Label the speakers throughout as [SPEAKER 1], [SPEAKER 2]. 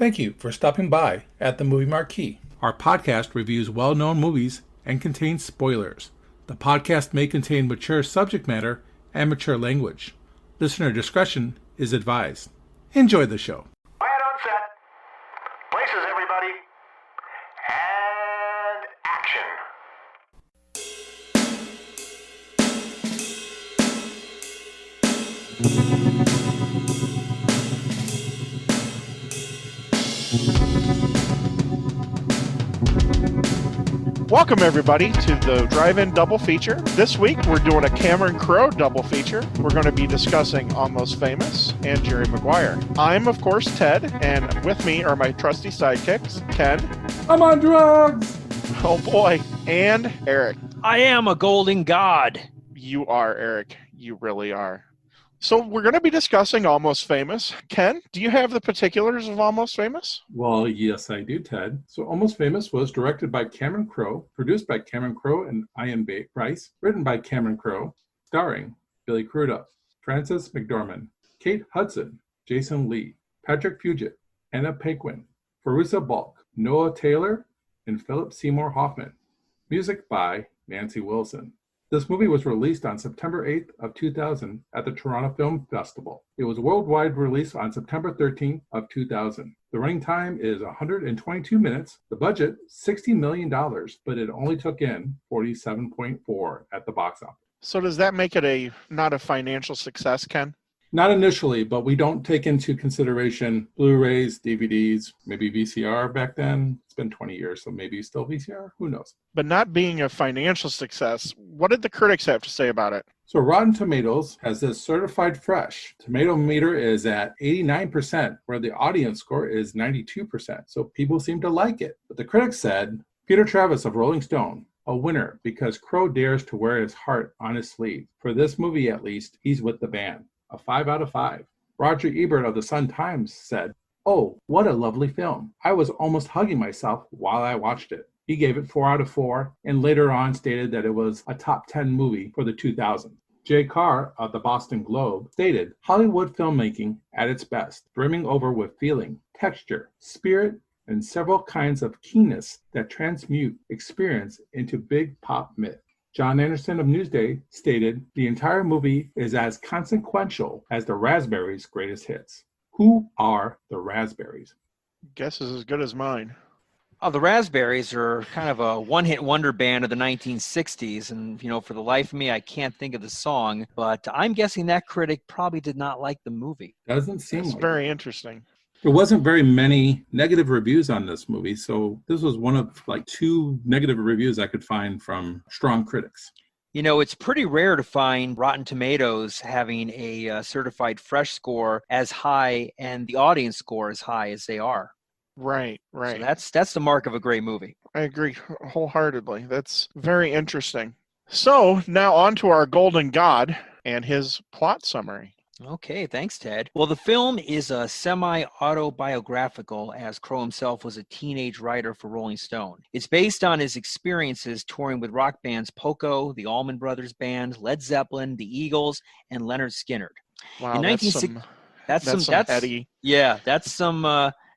[SPEAKER 1] Thank you for stopping by at the Movie Marquee. Our podcast reviews well-known movies and contains spoilers. The podcast may contain mature subject matter and mature language. Listener discretion is advised. Enjoy the show.
[SPEAKER 2] Quiet on set. Places, everybody. And action.
[SPEAKER 3] Welcome, everybody, to the Drive-In Double Feature. This week, we're doing a Cameron Crowe double feature. We're going to be discussing Almost Famous and Jerry Maguire. I'm, of course, Ted, and with me are my trusty sidekicks, Ken.
[SPEAKER 1] I'm on drugs!
[SPEAKER 3] Oh, boy. And Eric.
[SPEAKER 4] I am a golden god.
[SPEAKER 3] You are, Eric. You really are. So we're going to be discussing Almost Famous. Ken, do you have the particulars of Almost Famous?
[SPEAKER 1] Well, yes, I do, Ted. So Almost Famous was directed by Cameron Crowe, produced by Cameron Crowe and Ian Price, written by Cameron Crowe, starring Billy Crudup, Frances McDormand, Kate Hudson, Jason Lee, Patrick Fugit, Anna Paquin, Fairuza Balk, Noah Taylor, and Philip Seymour Hoffman. Music by Nancy Wilson. This movie was released on September 8th of 2000 at the Toronto Film Festival. It was worldwide released on September 13th of 2000. The running time is 122 minutes. The budget, $60 million, but it only took in 47.4 at the box office.
[SPEAKER 3] So does that make it not a financial success, Ken?
[SPEAKER 1] Not initially, but we don't take into consideration Blu-rays, DVDs, maybe VCR back then. It's been 20 years, so maybe still VCR. Who knows?
[SPEAKER 3] But not being a financial success, what did the critics have to say about it?
[SPEAKER 1] So Rotten Tomatoes has this certified fresh. Tomato meter is at 89%, where the audience score is 92%. So people seem to like it. But the critics said, Peter Travis of Rolling Stone, a winner because Crowe dares to wear his heart on his sleeve. For this movie, at least, he's with the band. A 5 out of 5. Roger Ebert of the Sun-Times said, "Oh, what a lovely film. I was almost hugging myself while I watched it." He gave it 4 out of 4 and later on stated that it was a top 10 movie for the 2000s. Jay Carr of the Boston Globe stated, "Hollywood filmmaking at its best, brimming over with feeling, texture, spirit, and several kinds of keenness that transmute experience into big pop myth." John Anderson of Newsday stated, "The entire movie is as consequential as the Raspberries' greatest hits." Who are the Raspberries?
[SPEAKER 3] Guess is as good as mine.
[SPEAKER 4] Oh, the Raspberries are kind of a one-hit wonder band of the 1960s, and for the life of me, I can't think of the song, but I'm guessing that critic probably did not like the movie.
[SPEAKER 1] Doesn't seem
[SPEAKER 3] That's
[SPEAKER 1] like
[SPEAKER 3] very
[SPEAKER 1] it.
[SPEAKER 3] Interesting.
[SPEAKER 1] There wasn't very many negative reviews on this movie, so this was one of 2 negative reviews I could find from strong critics.
[SPEAKER 4] It's pretty rare to find Rotten Tomatoes having a certified fresh score as high and the audience score as high as they are.
[SPEAKER 3] Right.
[SPEAKER 4] So that's the mark of a great movie.
[SPEAKER 3] I agree wholeheartedly. That's very interesting. So now on to our golden god and his plot summary.
[SPEAKER 4] Okay, thanks, Ted. Well, the film is a semi-autobiographical, as Crowe himself was a teenage writer for Rolling Stone. It's based on his experiences touring with rock bands Poco, the Allman Brothers Band, Led Zeppelin, the Eagles, and Leonard Skinner.
[SPEAKER 3] Wow,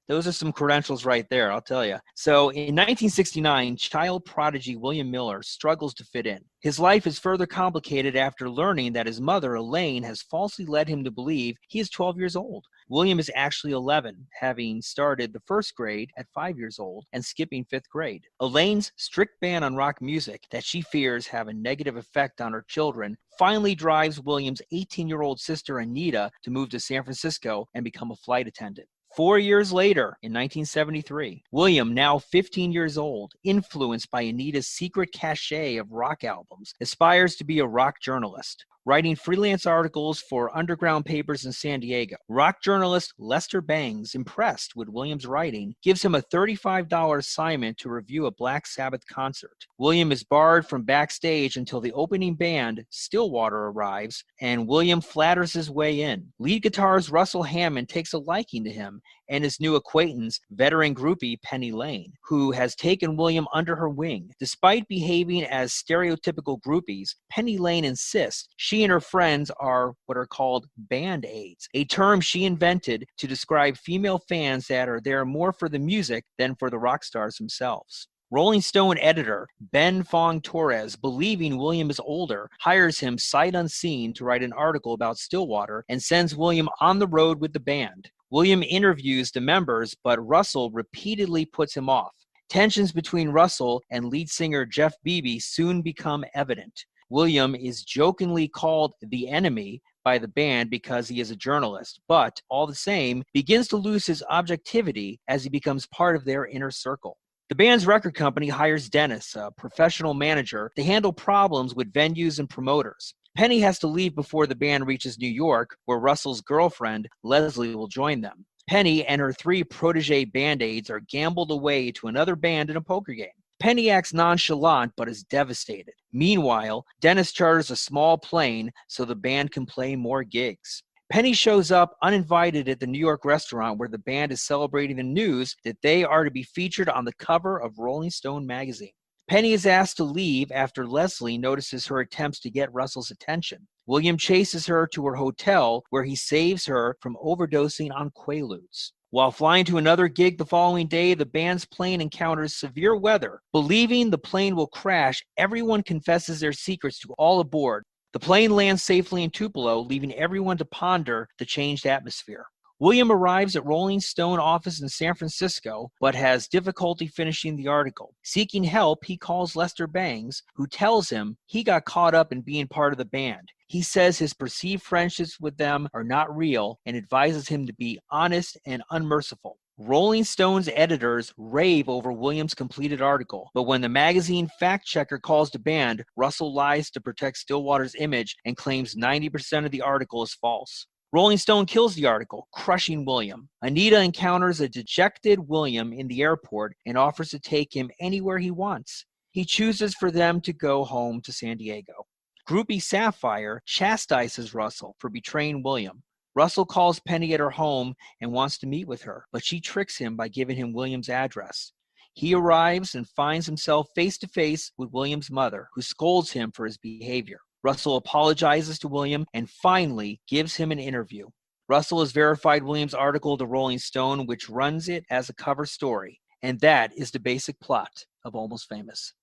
[SPEAKER 4] Those are some credentials right there, I'll tell you. So in 1969, child prodigy William Miller struggles to fit in. His life is further complicated after learning that his mother, Elaine, has falsely led him to believe he is 12 years old. William is actually 11, having started the first grade at 5 years old and skipping 5th grade. Elaine's strict ban on rock music that she fears have a negative effect on her children finally drives William's 18-year-old sister, Anita, to move to San Francisco and become a flight attendant. 4 years later, in 1973, William, now 15 years old, influenced by Anita's secret cachet of rock albums, aspires to be a rock journalist. writing freelance articles for underground papers in San Diego. Rock journalist Lester Bangs, impressed with William's writing, gives him a $35 assignment to review a Black Sabbath concert. William is barred from backstage until the opening band, Stillwater, arrives, and William flatters his way in. Lead guitarist Russell Hammond takes a liking to him and his new acquaintance, veteran groupie Penny Lane, who has taken William under her wing. Despite behaving as stereotypical groupies, Penny Lane insists she and her friends are what are called band-aids, a term she invented to describe female fans that are there more for the music than for the rock stars themselves. Rolling Stone editor Ben Fong Torres, believing William is older, hires him sight unseen to write an article about Stillwater and sends William on the road with the band. William interviews the members, but Russell repeatedly puts him off. Tensions between Russell and lead singer Jeff Beebe soon become evident. William is jokingly called the enemy by the band because he is a journalist, but all the same begins to lose his objectivity as he becomes part of their inner circle. The band's record company hires Dennis, a professional manager, to handle problems with venues and promoters. Penny has to leave before the band reaches New York, where Russell's girlfriend, Leslie, will join them. Penny and her 3 protege band-aids are gambled away to another band in a poker game. Penny acts nonchalant but is devastated. Meanwhile, Dennis charters a small plane so the band can play more gigs. Penny shows up uninvited at the New York restaurant where the band is celebrating the news that they are to be featured on the cover of Rolling Stone magazine. Penny is asked to leave after Leslie notices her attempts to get Russell's attention. William chases her to her hotel where he saves her from overdosing on Quaaludes. While flying to another gig the following day, the band's plane encounters severe weather. Believing the plane will crash, everyone confesses their secrets to all aboard. The plane lands safely in Tupelo, leaving everyone to ponder the changed atmosphere. William arrives at Rolling Stone office in San Francisco, but has difficulty finishing the article. Seeking help, he calls Lester Bangs, who tells him he got caught up in being part of the band. He says his perceived friendships with them are not real and advises him to be honest and unmerciful. Rolling Stone's editors rave over Williams' completed article, but when the magazine fact-checker calls the band, Russell lies to protect Stillwater's image and claims 90% of the article is false. Rolling Stone kills the article, crushing William. Anita encounters a dejected William in the airport and offers to take him anywhere he wants. He chooses for them to go home to San Diego. Groupie Sapphire chastises Russell for betraying William. Russell calls Penny at her home and wants to meet with her, but she tricks him by giving him William's address. He arrives and finds himself face-to-face with William's mother, who scolds him for his behavior. Russell apologizes to William and finally gives him an interview. Russell has verified Williams' article to Rolling Stone, which runs it as a cover story. And that is the basic plot of Almost Famous.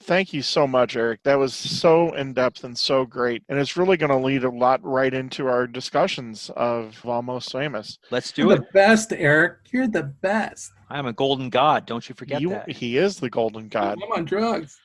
[SPEAKER 3] Thank you so much, Eric. That was so in-depth and so great. And it's really going to lead a lot right into our discussions of Almost Famous.
[SPEAKER 4] Let's do
[SPEAKER 1] You're
[SPEAKER 4] it.
[SPEAKER 1] the best, Eric. You're the best.
[SPEAKER 4] I'm a golden god. Don't you forget that.
[SPEAKER 3] He is the golden god.
[SPEAKER 1] I'm on drugs.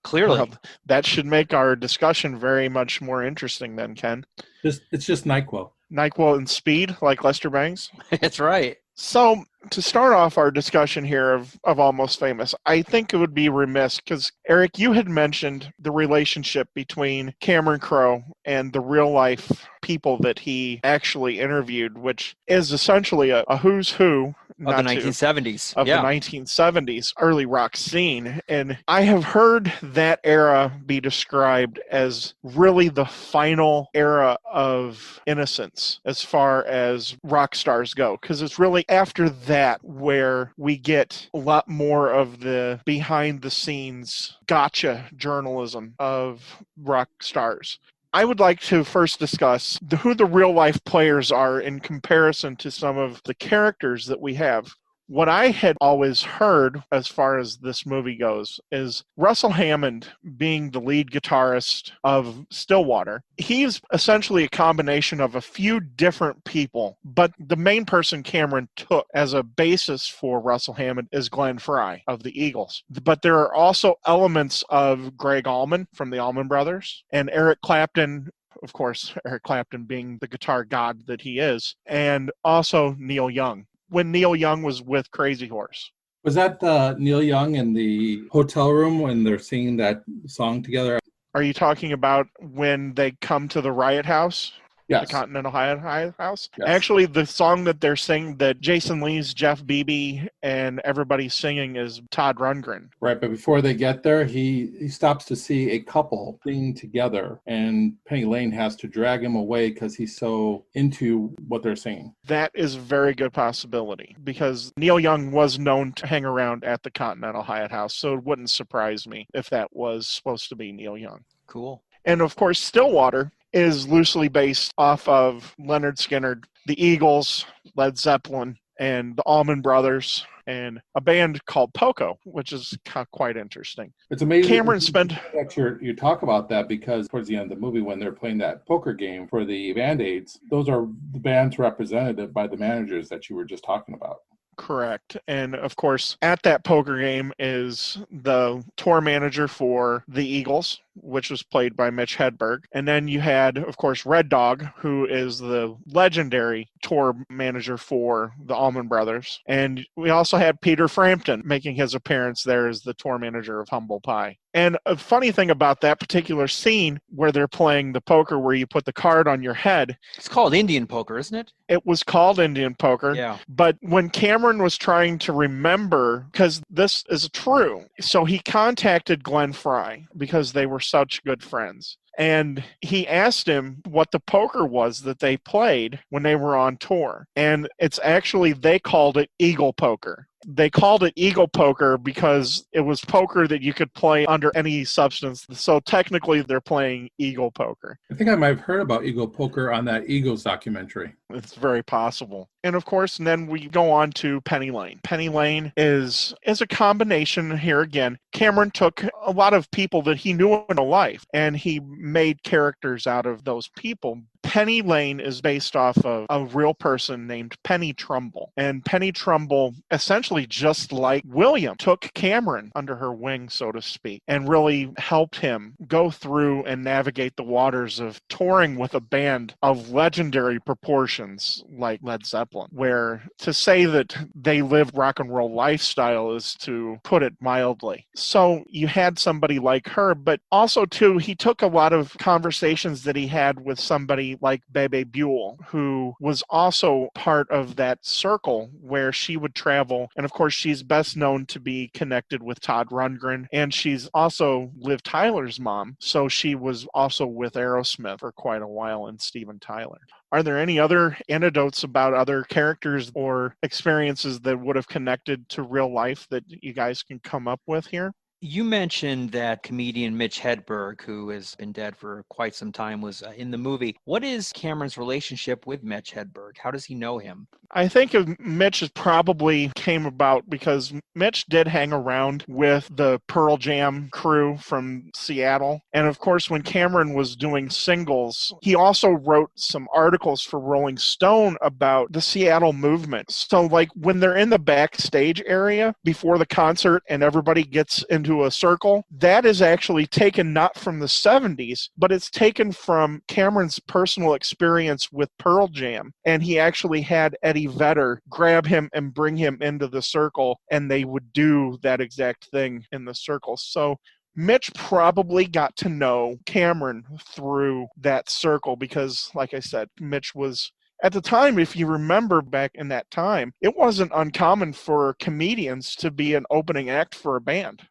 [SPEAKER 4] Clearly.
[SPEAKER 3] Well, that should make our discussion very much more interesting then, Ken.
[SPEAKER 1] It's just NyQuil.
[SPEAKER 3] NyQuil and speed, like Lester Bangs.
[SPEAKER 4] That's right.
[SPEAKER 3] So to start off our discussion here of Almost Famous, I think it would be remiss because, Eric, you had mentioned the relationship between Cameron Crowe and the real life people that he actually interviewed, which is essentially a who's who
[SPEAKER 4] Of the 1970s.
[SPEAKER 3] of the 1970s early rock scene. And I have heard that era be described as really the final era of innocence as far as rock stars go, because it's really after that where we get a lot more of the behind the scenes gotcha journalism of rock stars. I would like to first discuss who the real life players are in comparison to some of the characters that we have. What I had always heard as far as this movie goes is Russell Hammond being the lead guitarist of Stillwater. He's essentially a combination of a few different people, but the main person Cameron took as a basis for Russell Hammond is Glenn Frey of the Eagles. But there are also elements of Greg Allman from the Allman Brothers and Eric Clapton, of course, Eric Clapton being the guitar god that he is, and also Neil Young, when Neil Young was with Crazy Horse.
[SPEAKER 1] Was that Neil Young in the hotel room when they're singing that song together?
[SPEAKER 3] Are you talking about when they come to the Riot House? The
[SPEAKER 1] Yes.
[SPEAKER 3] Continental Hyatt House.
[SPEAKER 1] Yes.
[SPEAKER 3] Actually, the song that they're singing, that Jason Lee's Jeff Beebe and everybody's singing, is Todd Rundgren.
[SPEAKER 1] Right, but before they get there, he stops to see a couple singing together, and Penny Lane has to drag him away because he's so into what they're singing.
[SPEAKER 3] That is a very good possibility, because Neil Young was known to hang around at the Continental Hyatt House, so it wouldn't surprise me if that was supposed to be Neil Young.
[SPEAKER 4] Cool.
[SPEAKER 3] And of course, Stillwater is loosely based off of Leonard Skinner, the Eagles, Led Zeppelin, and the Allman Brothers, and a band called Poco, which is quite interesting.
[SPEAKER 1] It's amazing
[SPEAKER 3] Cameron spent...
[SPEAKER 1] that you talk about that, because towards the end of the movie, when they're playing that poker game for the Band-Aids, those are the bands represented by the managers that you were just talking about.
[SPEAKER 3] Correct. And of course, at that poker game is the tour manager for the Eagles, which was played by Mitch Hedberg. And then you had, of course, Red Dog, who is the legendary tour manager for the Allman Brothers. And we also had Peter Frampton making his appearance there as the tour manager of Humble Pie. And a funny thing about that particular scene where they're playing the poker, where you put the card on your head.
[SPEAKER 4] It's called Indian poker, isn't it?
[SPEAKER 3] It was called Indian poker.
[SPEAKER 4] Yeah.
[SPEAKER 3] But when Cameron was trying to remember, because this is true, so he contacted Glenn Frey because they were such good friends. And he asked him what the poker was that they played when they were on tour. And it's actually, they called it Eagle Poker. They called it Eagle Poker because it was poker that you could play under any substance. So technically, they're playing Eagle Poker.
[SPEAKER 1] I think I might have heard about Eagle Poker on that Eagles documentary.
[SPEAKER 3] It's very possible. And of course, and then we go on to Penny Lane. Penny Lane is a combination here again. Cameron took a lot of people that he knew in real life, and he made characters out of those people. Penny Lane is based off of a real person named Penny Trumbull. And Penny Trumbull, essentially just like William, took Cameron under her wing, so to speak, and really helped him go through and navigate the waters of touring with a band of legendary proportions like Led Zeppelin, where to say that they lived rock and roll lifestyle is to put it mildly. So you had somebody like her, but also too, he took a lot of conversations that he had with somebody like Bebe Buell, who was also part of that circle where she would travel. And of course, she's best known to be connected with Todd Rundgren, and she's also Liv Tyler's mom. So she was also with Aerosmith for quite a while, and Steven Tyler. Are there any other anecdotes about other characters or experiences that would have connected to real life that you guys can come up with here?
[SPEAKER 4] You mentioned that comedian Mitch Hedberg, who has been dead for quite some time, was in the movie. What is Cameron's relationship with Mitch Hedberg? How does he know him?
[SPEAKER 3] I think Mitch probably came about because Mitch did hang around with the Pearl Jam crew from Seattle. And of course, when Cameron was doing singles, he also wrote some articles for Rolling Stone about the Seattle movement. So like when they're in the backstage area before the concert and everybody gets into a circle, that is actually taken not from the 70s, but it's taken from Cameron's personal experience with Pearl Jam. And he actually had Eddie Vedder grab him and bring him into the circle, and they would do that exact thing in the circle. So Mitch probably got to know Cameron through that circle because, like I said, Mitch was, at the time, if you remember back in that time, it wasn't uncommon for comedians to be an opening act for a band.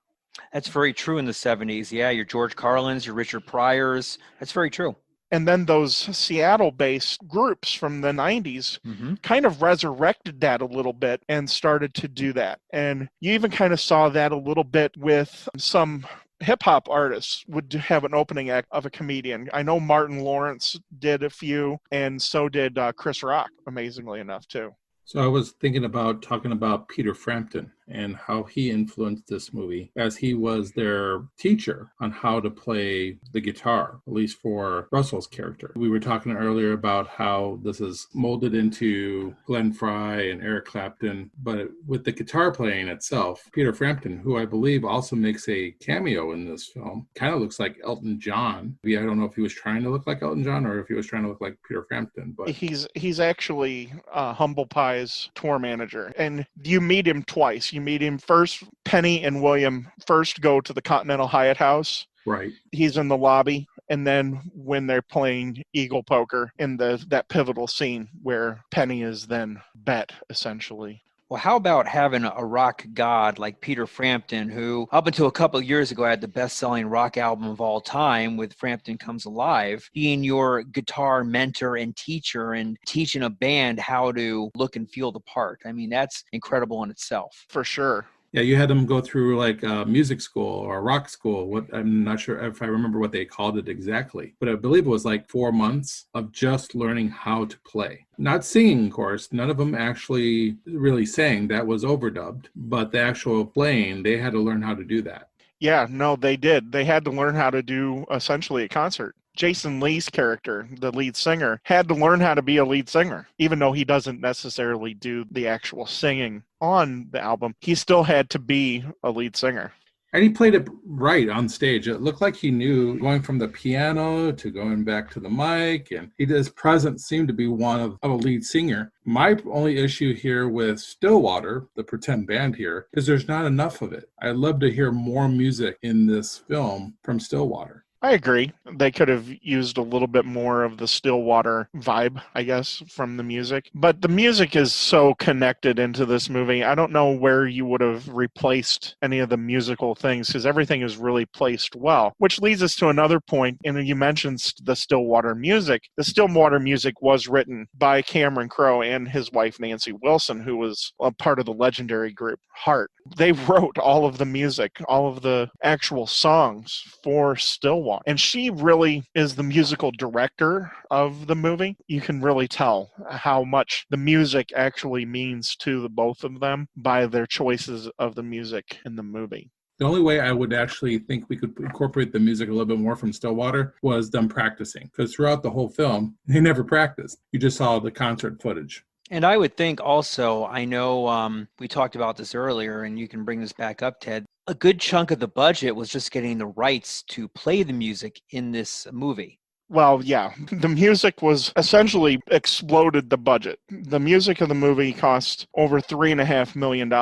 [SPEAKER 4] That's very true in the 70s. Yeah, your George Carlins, your Richard Pryors. That's very true.
[SPEAKER 3] And then those Seattle-based groups from the 90s kind of resurrected that a little bit and started to do that. And you even kind of saw that a little bit with some hip-hop artists would have an opening act of a comedian. I know Martin Lawrence did a few, and so did Chris Rock, amazingly enough, too.
[SPEAKER 1] So I was thinking about talking about Peter Frampton and how he influenced this movie, as he was their teacher on how to play the guitar, at least for Russell's character. We were talking earlier about how this is molded into Glenn Frey and Eric Clapton, but with the guitar playing itself, Peter Frampton, who I believe also makes a cameo in this film, kind of looks like Elton John. I don't know if he was trying to look like Elton John or if he was trying to look like Peter Frampton. But
[SPEAKER 3] he's actually Humble Pie's tour manager, and you meet him twice. You meet him first. Penny and William first go to the Continental Hyatt House.
[SPEAKER 1] Right.
[SPEAKER 3] He's in the lobby, and then when they're playing Eagle Poker in that pivotal scene where Penny is then bet, essentially.
[SPEAKER 4] Well, how about having a rock god like Peter Frampton, who up until a couple of years ago had the best-selling rock album of all time with Frampton Comes Alive, being your guitar mentor and teacher and teaching a band how to look and feel the part. I mean, that's incredible in itself.
[SPEAKER 3] For sure.
[SPEAKER 1] Yeah, you had them go through like music school or rock school. What I'm not sure if I remember what they called it exactly, but I believe it was like 4 months of just learning how to play. Not singing, of course. None of them actually really sang. That was overdubbed. But the actual playing, they had to learn how to do that.
[SPEAKER 3] Yeah, no, they did. They had to learn how to do essentially a concert. Jason Lee's character, the lead singer, had to learn how to be a lead singer. Even though he doesn't necessarily do the actual singing on the album, he still had to be a lead singer.
[SPEAKER 1] And he played it right on stage. It looked like he knew going from the piano to going back to the mic, and his presence seemed to be one of a lead singer. My only issue here with Stillwater, the pretend band here, is there's not enough of it. I'd love to hear more music in this film from Stillwater.
[SPEAKER 3] I agree. They could have used a little bit more of the Stillwater vibe, I guess, from the music. But the music is so connected into this movie. I don't know where you would have replaced any of the musical things because everything is really placed well, which leads us to another point. And you mentioned the Stillwater music. The Stillwater music was written by Cameron Crowe and his wife, Nancy Wilson, who was a part of the legendary group Heart. They wrote all of the music, all of the actual songs for Stillwater. And she really is the musical director of the movie. You can really tell how much the music actually means to the both of them by their choices of the music in the movie.
[SPEAKER 1] The only way I would actually think we could incorporate the music a little bit more from Stillwater was them practicing. Because throughout the whole film, they never practiced. You just saw the concert footage.
[SPEAKER 4] And I would think also, I know we talked about this earlier, and you can bring this back up, Ted. A good chunk of the budget was just getting the rights to play the music in this movie.
[SPEAKER 3] Well, yeah, the music was essentially exploded the budget. The music of the movie cost over $3.5 million.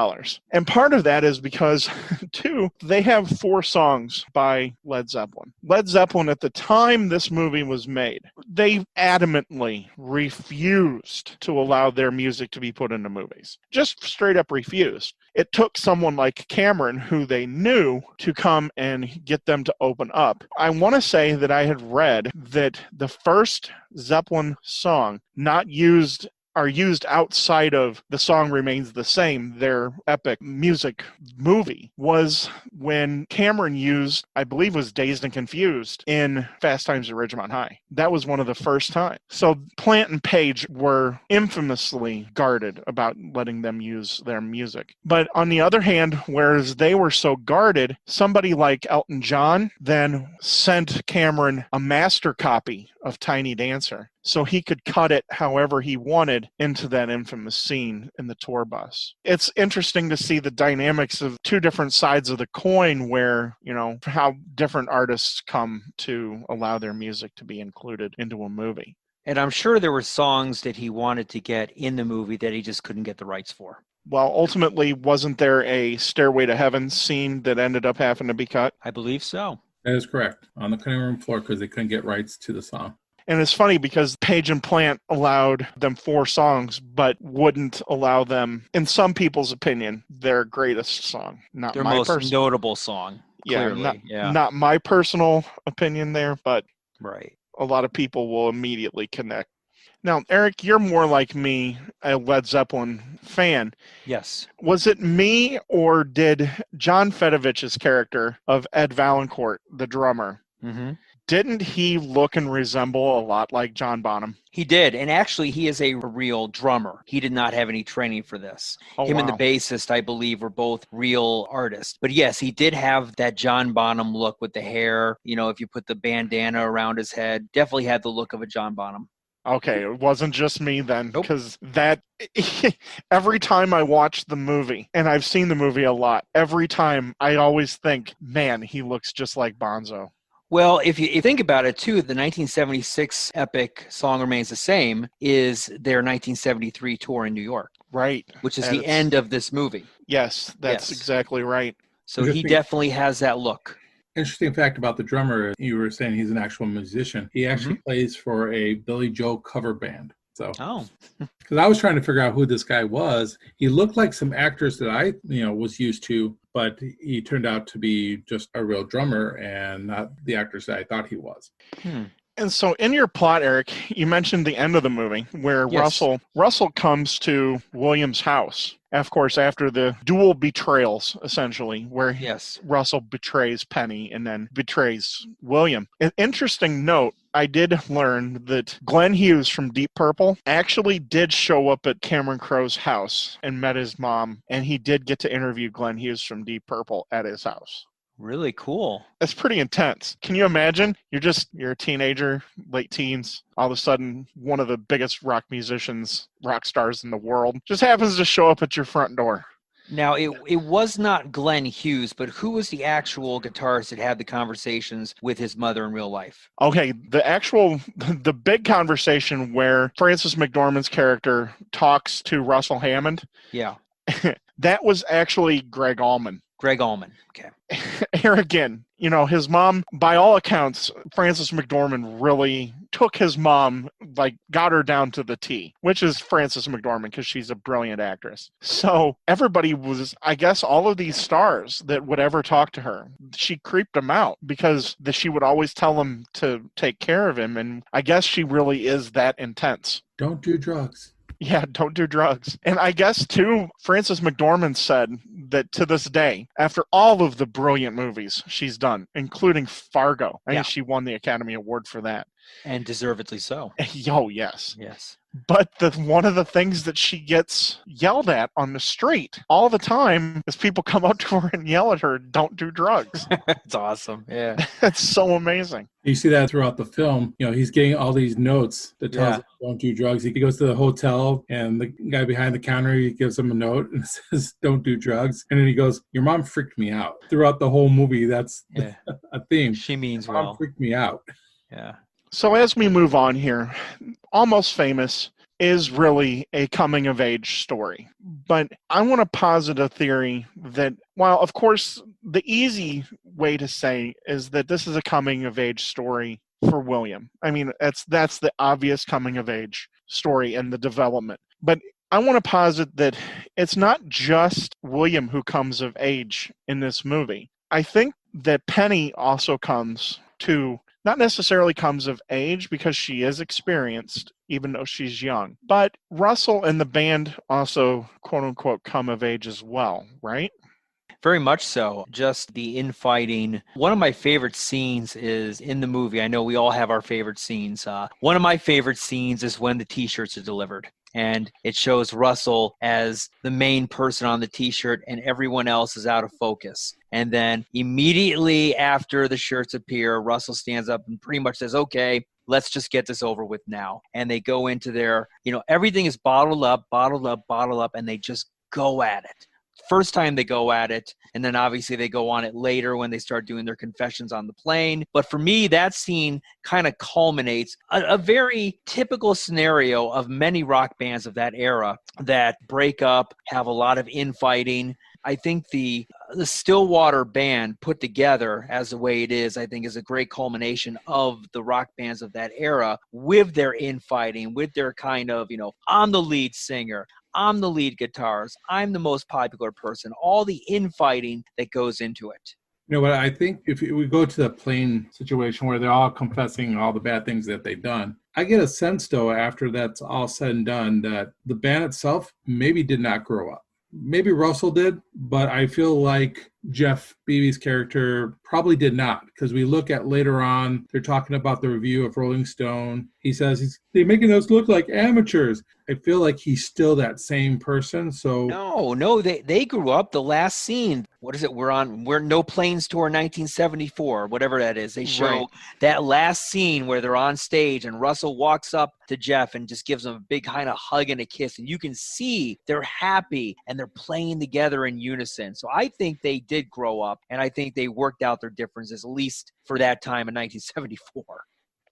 [SPEAKER 3] And part of that is because, too, they have 4 songs by Led Zeppelin. Led Zeppelin, at the time this movie was made, they adamantly refused to allow their music to be put into movies. Just straight up refused. It took someone like Cameron, who they knew, to come and get them to open up. I want to say that I had read that the first Zeppelin song not used are used outside of The Song Remains the Same, their epic music movie, was when Cameron used, I believe was Dazed and Confused in Fast Times at Ridgemont High. That was one of the first times. So Plant and Page were infamously guarded about letting them use their music. But on the other hand, whereas they were so guarded, somebody like Elton John then sent Cameron a master copy of Tiny Dancer, so he could cut it however he wanted into that infamous scene in the tour bus. It's interesting to see the dynamics of 2 different sides of the coin where, how different artists come to allow their music to be included into a movie.
[SPEAKER 4] And I'm sure there were songs that he wanted to get in the movie that he just couldn't get the rights for.
[SPEAKER 3] Well, ultimately, wasn't there a Stairway to Heaven scene that ended up having to be cut?
[SPEAKER 4] I believe so.
[SPEAKER 1] That is correct. On the cutting room floor because they couldn't get rights to the song.
[SPEAKER 3] And it's funny because Page and Plant allowed them 4 songs, but wouldn't allow them, in some people's opinion, their greatest song. Not
[SPEAKER 4] their
[SPEAKER 3] my
[SPEAKER 4] most notable song. Clearly.
[SPEAKER 3] Not my personal opinion there, but
[SPEAKER 4] right.
[SPEAKER 3] A lot of people will immediately connect. Now, Eric, you're more like me, a Led Zeppelin fan.
[SPEAKER 4] Yes.
[SPEAKER 3] Was it me, or did John Fedovich's character of Ed Valancourt, the drummer, didn't he look and resemble a lot like John Bonham?
[SPEAKER 4] He did, and actually he is a real drummer. He did not have any training for this. Him and the bassist, I believe, were both real artists. But yes, he did have that John Bonham look with the hair. If you put the bandana around his head, definitely had the look of a John Bonham.
[SPEAKER 3] Okay, it wasn't just me then, because that every time I watch the movie, and I've seen the movie a lot, every time I always think, man, he looks just like Bonzo.
[SPEAKER 4] Well, if you think about it, too, the 1976 epic Song Remains the Same is their 1973 tour in New York.
[SPEAKER 3] Right.
[SPEAKER 4] Which is the end of this movie.
[SPEAKER 3] Yes, that's exactly right.
[SPEAKER 4] So he definitely has that look.
[SPEAKER 1] Interesting fact about the drummer, you were saying he's an actual musician. He actually plays for a Billy Joel cover band. So, because I was trying to figure out who this guy was. He looked like some actors that I, was used to, but he turned out to be just a real drummer and not the actors that I thought he was.
[SPEAKER 3] And so in your plot, Eric, you mentioned the end of the movie where Russell comes to William's house. Of course, after the dual betrayals, essentially, where Russell betrays Penny and then betrays William. An interesting note, I did learn that Glenn Hughes from Deep Purple actually did show up at Cameron Crowe's house and met his mom, and he did get to interview Glenn Hughes from Deep Purple at his house.
[SPEAKER 4] Really cool.
[SPEAKER 3] That's pretty intense. Can you imagine? You're a teenager, late teens. All of a sudden, one of the biggest rock stars in the world, just happens to show up at your front door.
[SPEAKER 4] Now, it was not Glenn Hughes, but who was the actual guitarist that had the conversations with his mother in real life?
[SPEAKER 3] Okay, the big conversation where Frances McDormand's character talks to Russell Hammond.
[SPEAKER 4] Yeah.
[SPEAKER 3] That was actually Greg Allman.
[SPEAKER 4] Greg Allman. Okay.
[SPEAKER 3] Here again, his mom, by all accounts, Frances McDormand really took his mom, got her down to the T, which is Frances McDormand because she's a brilliant actress. So everybody was, I guess, all of these stars that would ever talk to her, she creeped them out because she would always tell them to take care of him. And I guess she really is that intense.
[SPEAKER 1] Don't do drugs.
[SPEAKER 3] Yeah, don't do drugs. And I guess, too, Frances McDormand said that to this day, after all of the brilliant movies she's done, including Fargo, I think she won the Academy Award for that.
[SPEAKER 4] And deservedly so.
[SPEAKER 3] Oh, yes.
[SPEAKER 4] Yes.
[SPEAKER 3] But one of the things that she gets yelled at on the street all the time is people come up to her and yell at her, don't do drugs.
[SPEAKER 4] It's awesome. Yeah.
[SPEAKER 3] It's so amazing.
[SPEAKER 1] You see that throughout the film. He's getting all these notes that tells him don't do drugs. He goes to the hotel and the guy behind the counter, he gives him a note and says, don't do drugs. And then he goes, your mom freaked me out. Throughout the whole movie, that's a theme.
[SPEAKER 4] She means
[SPEAKER 1] your mom freaked me out.
[SPEAKER 4] Yeah.
[SPEAKER 3] So as we move on here, Almost Famous is really a coming-of-age story. But I want to posit a theory that, while, of course, the easy way to say is that this is a coming-of-age story for William. I mean, that's the obvious coming-of-age story and the development. But I want to posit that it's not just William who comes of age in this movie. I think that Penny also not necessarily comes of age because she is experienced, even though she's young. But Russell and the band also, quote unquote, come of age as well, right?
[SPEAKER 4] Very much so. Just the infighting. One of my favorite scenes is in the movie. I know we all have our favorite scenes. One of my favorite scenes is when the T-shirts are delivered. And it shows Russell as the main person on the T-shirt and everyone else is out of focus. And then immediately after the shirts appear, Russell stands up and pretty much says, okay, let's just get this over with now. And they go into their, everything is bottled up, and they just go at it. First time they go at it, and then obviously they go on it later when they start doing their confessions on the plane. But for me, that scene kind of culminates a very typical scenario of many rock bands of that era that break up, have a lot of infighting. I think the Stillwater band put together as the way it is, I think is a great culmination of the rock bands of that era with their infighting, with their kind of, I'm the lead singer, I'm the lead guitarist, I'm the most popular person, all the infighting that goes into it.
[SPEAKER 1] You know what, I think if we go to the plane situation where they're all confessing all the bad things that they've done, I get a sense, though, after that's all said and done, that the band itself maybe did not grow up. Maybe Russell did, but I feel like Jeff Beebe's character probably did not, because we look at later on, they're talking about the review of Rolling Stone. He says, they're making us look like amateurs. I feel like he's still that same person. So
[SPEAKER 4] No, they grew up. The last scene, what is it? We're No Planes Tour 1974, whatever that is. They show that last scene where they're on stage and Russell walks up to Jeff and just gives him a big kind of hug and a kiss. And you can see they're happy and they're playing together in unison. So I think they did grow up, and I think they worked out their differences, at least for that time in 1974.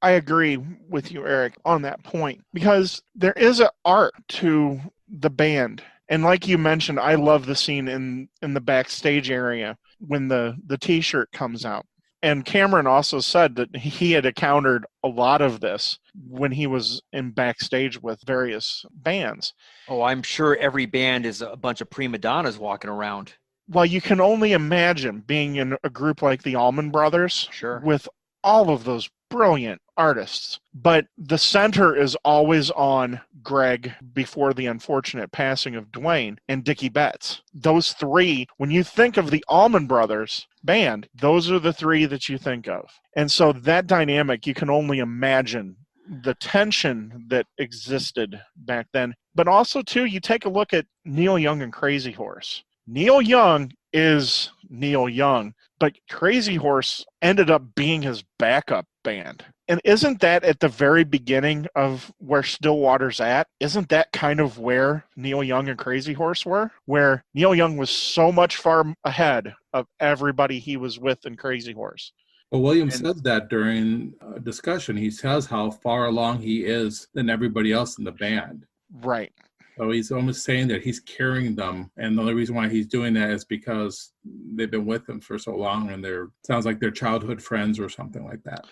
[SPEAKER 3] I agree with you, Eric, on that point, because there is an art to the band. And like you mentioned, I love the scene in the backstage area when the T-shirt comes out. And Cameron also said that he had encountered a lot of this when he was in backstage with various bands.
[SPEAKER 4] Oh, I'm sure every band is a bunch of prima donnas walking around.
[SPEAKER 3] Well, you can only imagine being in a group like the Allman Brothers
[SPEAKER 4] Sure.
[SPEAKER 3] with all of those brilliant artists. But the center is always on Greg before the unfortunate passing of Dwayne and Dickie Betts. Those three, when you think of the Allman Brothers band, those are the three that you think of. And so that dynamic, you can only imagine the tension that existed back then. But also, too, you take a look at Neil Young and Crazy Horse. Neil Young is Neil Young, but Crazy Horse ended up being his backup band. And isn't that at the very beginning of where Stillwater's at? Isn't that kind of where Neil Young and Crazy Horse were? Where Neil Young was so much far ahead of everybody he was with in Crazy Horse.
[SPEAKER 1] Well, William says that during a discussion. He says how far along he is than everybody else in the band.
[SPEAKER 3] Right.
[SPEAKER 1] So he's almost saying that he's carrying them. And the only reason why he's doing that is because they've been with him for so long and sounds like they're childhood friends or something like that.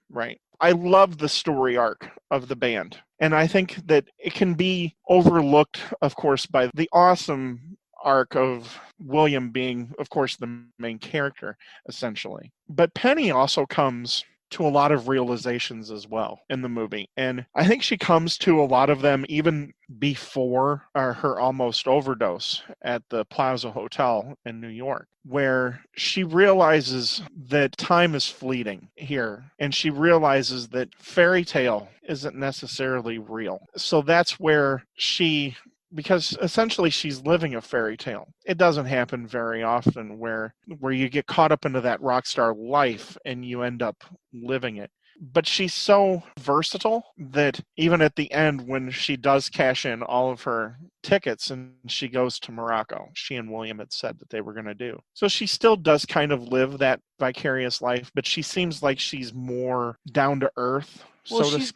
[SPEAKER 3] Right. I love the story arc of the band. And I think that it can be overlooked, of course, by the awesome arc of William being, of course, the main character, essentially. But Penny also comes to a lot of realizations as well in the movie. And I think she comes to a lot of them even before her almost overdose at the Plaza Hotel in New York, where she realizes that time is fleeting here. And she realizes that fairy tale isn't necessarily real. So that's where because essentially she's living a fairy tale. It doesn't happen very often where you get caught up into that rock star life and you end up living it. But she's so versatile that even at the end when she does cash in all of her tickets and she goes to Morocco, she and William had said that they were going to do. So she still does kind of live that vicarious life, but she seems like she's more down to earth.
[SPEAKER 4] Well,
[SPEAKER 3] so
[SPEAKER 4] she's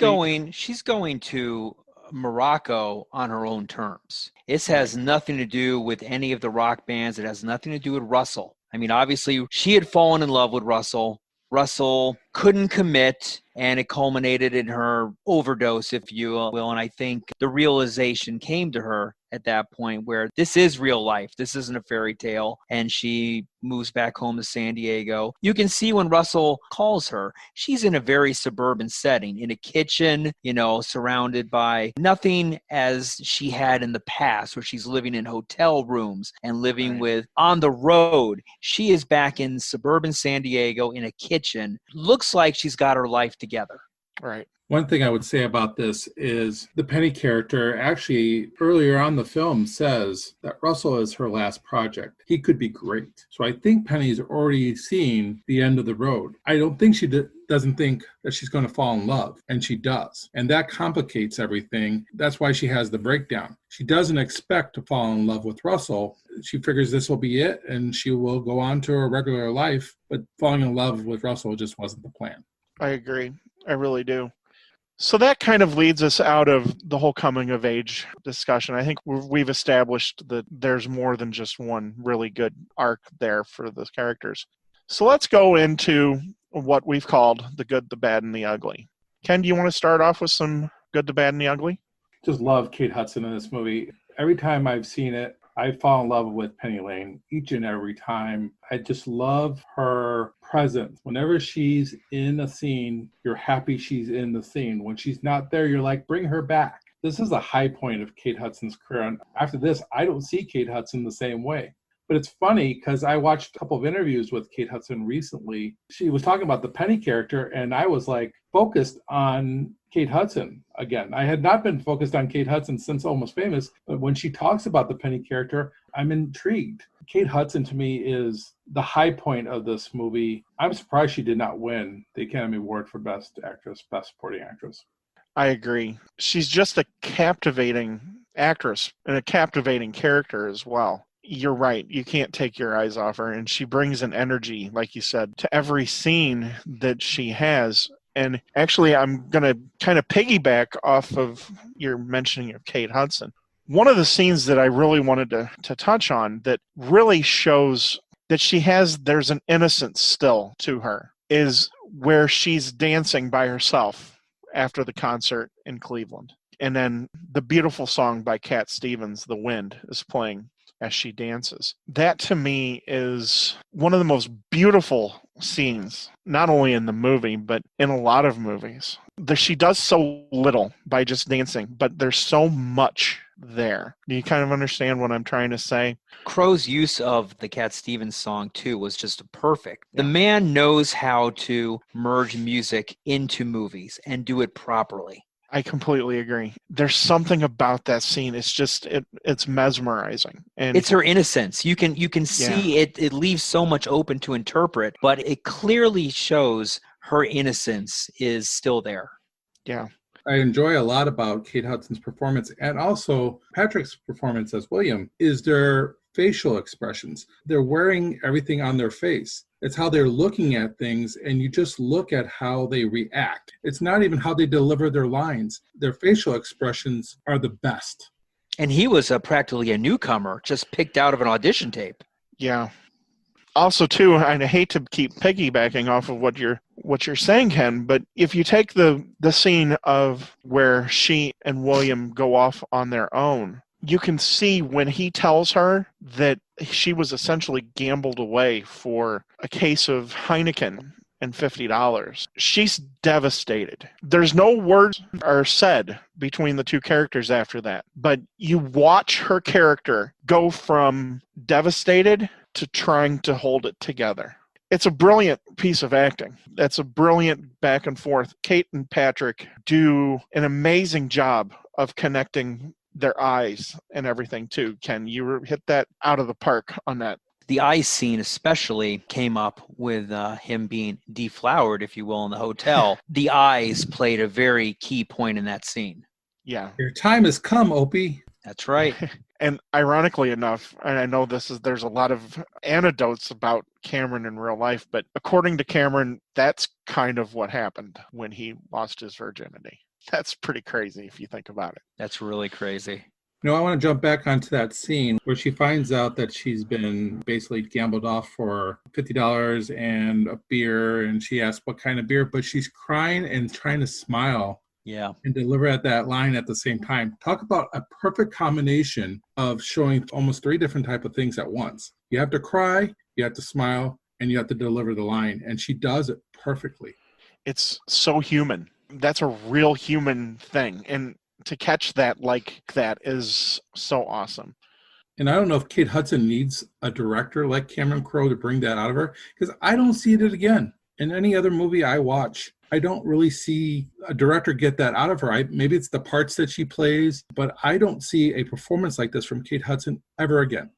[SPEAKER 4] going to Morocco on her own terms. This has nothing to do with any of the rock bands. It has nothing to do with Russell. I mean, obviously, she had fallen in love with Russell. Russell couldn't commit, and it culminated in her overdose, if you will. And I think the realization came to her at that point where this is real life. This isn't a fairy tale. And she moves back home to San Diego. You can see when Russell calls her, she's in a very suburban setting, in a kitchen, surrounded by nothing as she had in the past, where she's living in hotel rooms and living with on the road. She is back in suburban San Diego in a kitchen. Looks like she's got her life together.
[SPEAKER 3] Right.
[SPEAKER 1] One thing I would say about this is the Penny character actually earlier on the film says that Russell is her last project. He could be great. So I think Penny's already seen the end of the road. I don't think she doesn't think that she's going to fall in love, and she does. And that complicates everything. That's why she has the breakdown. She doesn't expect to fall in love with Russell. She figures this will be it, and she will go on to her regular life. But falling in love with Russell just wasn't the plan.
[SPEAKER 3] I agree. I really do. So that kind of leads us out of the whole coming of age discussion. I think we've established that there's more than just one really good arc there for the characters. So let's go into what we've called the good, the bad, and the ugly. Ken, do you want to start off with some good, the bad, and the ugly?
[SPEAKER 1] Just love Kate Hudson in this movie. Every time I've seen it, I fall in love with Penny Lane each and every time. I just love her presence. Whenever she's in a scene, you're happy she's in the scene. When she's not there, you're like, bring her back. This is a high point of Kate Hudson's career. And after this, I don't see Kate Hudson the same way. But it's funny because I watched a couple of interviews with Kate Hudson recently. She was talking about the Penny character, and I was like focused on Kate Hudson again. I had not been focused on Kate Hudson since Almost Famous, but when she talks about the Penny character, I'm intrigued. Kate Hudson to me is the high point of this movie. I'm surprised she did not win the Academy Award for Best Actress, Best Supporting Actress.
[SPEAKER 3] I agree. She's just a captivating actress and a captivating character as well. You're right. You can't take your eyes off her. And she brings an energy, like you said, to every scene that she has. And actually, I'm going to kind of piggyback off of your mentioning of Kate Hudson. One of the scenes that I really wanted to touch on that really shows that there's an innocence still to her is where she's dancing by herself after the concert in Cleveland. And then the beautiful song by Cat Stevens, The Wind, is playing as she dances. That to me is one of the most beautiful scenes, not only in the movie, but in a lot of movies. She does so little by just dancing, but there's so much there. Do you kind of understand what I'm trying to say?
[SPEAKER 4] Crowe's use of the Cat Stevens song, too, was just perfect.
[SPEAKER 3] Yeah.
[SPEAKER 4] The man knows how to merge music into movies and do it properly.
[SPEAKER 3] I completely agree. There's something about that scene. It's just it's mesmerizing, and
[SPEAKER 4] it's her innocence. You can see it. It leaves so much open to interpret, but it clearly shows her innocence is still there.
[SPEAKER 3] Yeah,
[SPEAKER 1] I enjoy a lot about Kate Hudson's performance, and also Patrick's performance as William, is their facial expressions. They're wearing everything on their face. It's how they're looking at things, and you just look at how they react. It's not even how they deliver their lines. Their facial expressions are the best.
[SPEAKER 4] And he was practically a newcomer, just picked out of an audition tape.
[SPEAKER 3] Yeah. Also, too, and I hate to keep piggybacking off of what you're saying, Ken, but if you take the scene of where she and William go off on their own, you can see when he tells her that she was essentially gambled away for a case of Heineken and $50. She's devastated. There's no words are said between the two characters after that, but you watch her character go from devastated to trying to hold it together. It's a brilliant piece of acting. That's a brilliant back and forth. Kate and Patrick do an amazing job of connecting their eyes and everything too. Ken, you hit that out of the park on that.
[SPEAKER 4] The eyes scene especially came up with him being deflowered, if you will, in the hotel. The eyes played a very key point in that scene.
[SPEAKER 3] Yeah.
[SPEAKER 1] Your time has come, Opie.
[SPEAKER 4] That's right.
[SPEAKER 3] And ironically enough, and I know there's a lot of anecdotes about Cameron in real life, but according to Cameron, that's kind of what happened when he lost his virginity. That's pretty crazy if you think about it.
[SPEAKER 4] That's really crazy.
[SPEAKER 1] You know, I want to jump back onto that scene where she finds out that she's been basically gambled off for $50 and a beer, and she asks what kind of beer, but she's crying and trying to smile.
[SPEAKER 4] Yeah.
[SPEAKER 1] And deliver at that line at the same time. Talk about a perfect combination of showing almost three different type of things at once. You have to cry, you have to smile, and you have to deliver the line. And she does it perfectly.
[SPEAKER 3] It's so human. That's a real human thing. And to catch that like that is so awesome.
[SPEAKER 1] And I don't know if Kate Hudson needs a director like Cameron Crowe to bring that out of her, because I don't see it again. In any other movie I watch, I don't really see a director get that out of her. Maybe it's the parts that she plays, but I don't see a performance like this from Kate Hudson ever again.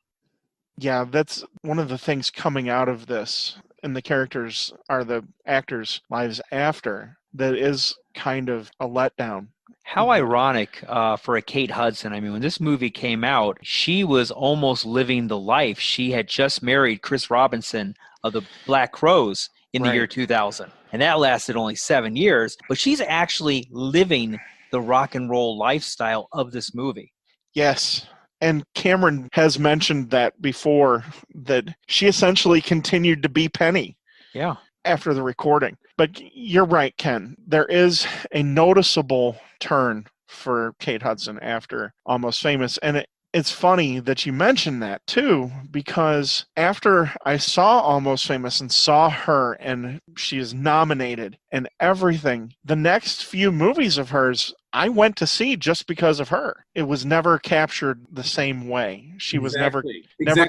[SPEAKER 3] Yeah, that's one of the things coming out of this, and the characters are the actors' lives after, that is kind of a letdown.
[SPEAKER 4] How ironic for a Kate Hudson. I mean, when this movie came out, she was almost living the life. She had just married Chris Robinson of the Black Crowes in the year 2000. And that lasted only 7 years. But she's actually living the rock and roll lifestyle of this movie.
[SPEAKER 3] Yes. And Cameron has mentioned that before, that she essentially continued to be Penny.
[SPEAKER 4] Yeah.
[SPEAKER 3] After the recording. But you're right, Ken. There is a noticeable turn for Kate Hudson after Almost Famous. And it's funny that you mentioned that too, because after I saw Almost Famous and saw her and she is nominated and everything, the next few movies of hers I went to see just because of her. It was never captured the same way. She was never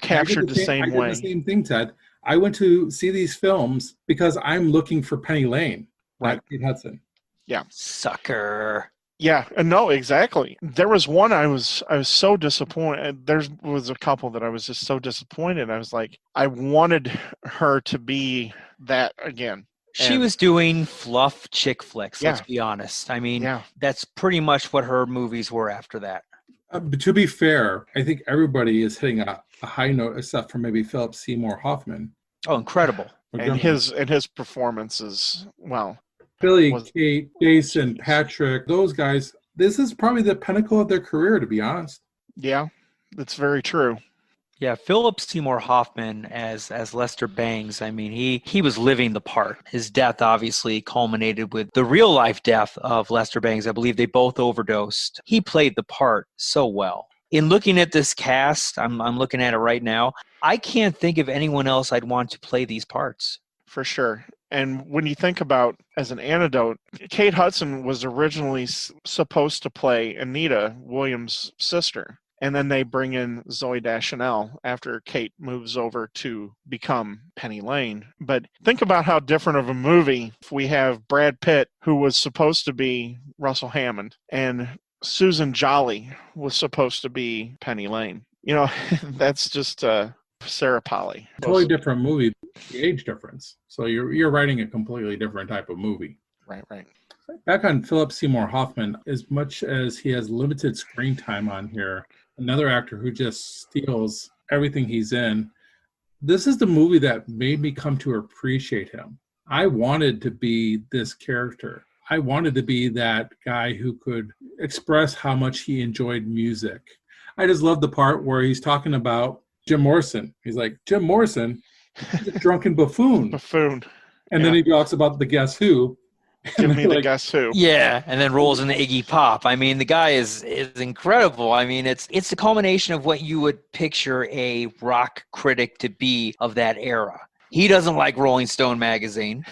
[SPEAKER 3] captured the same way.
[SPEAKER 1] I did the same thing, Ted. I went to see these films because I'm looking for Penny Lane, not Kate Hudson.
[SPEAKER 3] Yeah.
[SPEAKER 4] Sucker.
[SPEAKER 3] Yeah, no, exactly. There was one I was so disappointed. There was a couple that I was just so disappointed. I was like, I wanted her to be that again.
[SPEAKER 4] She was doing fluff chick flicks, let's be honest. I mean, that's pretty much what her movies were after that.
[SPEAKER 1] But to be fair, I think everybody is hitting a high note, except for maybe Philip Seymour Hoffman.
[SPEAKER 4] Oh, incredible.
[SPEAKER 3] And his performances, well.
[SPEAKER 1] Billy, Kate, Jason, Patrick, those guys, this is probably the pinnacle of their career, to be honest.
[SPEAKER 3] Yeah, that's very true.
[SPEAKER 4] Yeah, Philip Seymour Hoffman as Lester Bangs. I mean, he was living the part. His death obviously culminated with the real life death of Lester Bangs. I believe they both overdosed. He played the part so well. In looking at this cast, I'm looking at it right now. I can't think of anyone else I'd want to play these parts.
[SPEAKER 3] For sure. And when you think about, as an anecdote, Kate Hudson was originally supposed to play Anita, Williams' sister. And then they bring in Zooey Deschanel after Kate moves over to become Penny Lane. But think about how different of a movie if we have Brad Pitt, who was supposed to be Russell Hammond, and Susan Jolly was supposed to be Penny Lane. You know, that's just Sarah Polley.
[SPEAKER 1] Totally different movie, the age difference. So you're writing a completely different type of movie.
[SPEAKER 3] Right.
[SPEAKER 1] Back on Philip Seymour Hoffman, as much as he has limited screen time on here, another actor who just steals everything he's in. This is the movie that made me come to appreciate him. I wanted to be this character. I wanted to be that guy who could express how much he enjoyed music. I just love the part where he's talking about Jim Morrison. He's like, Jim Morrison, he's a drunken buffoon. And then he talks about the Guess Who.
[SPEAKER 3] Give me the Guess Who.
[SPEAKER 4] Yeah, and then rolls into Iggy Pop. I mean, the guy is incredible. I mean, it's the culmination of what you would picture a rock critic to be of that era. He doesn't like Rolling Stone magazine.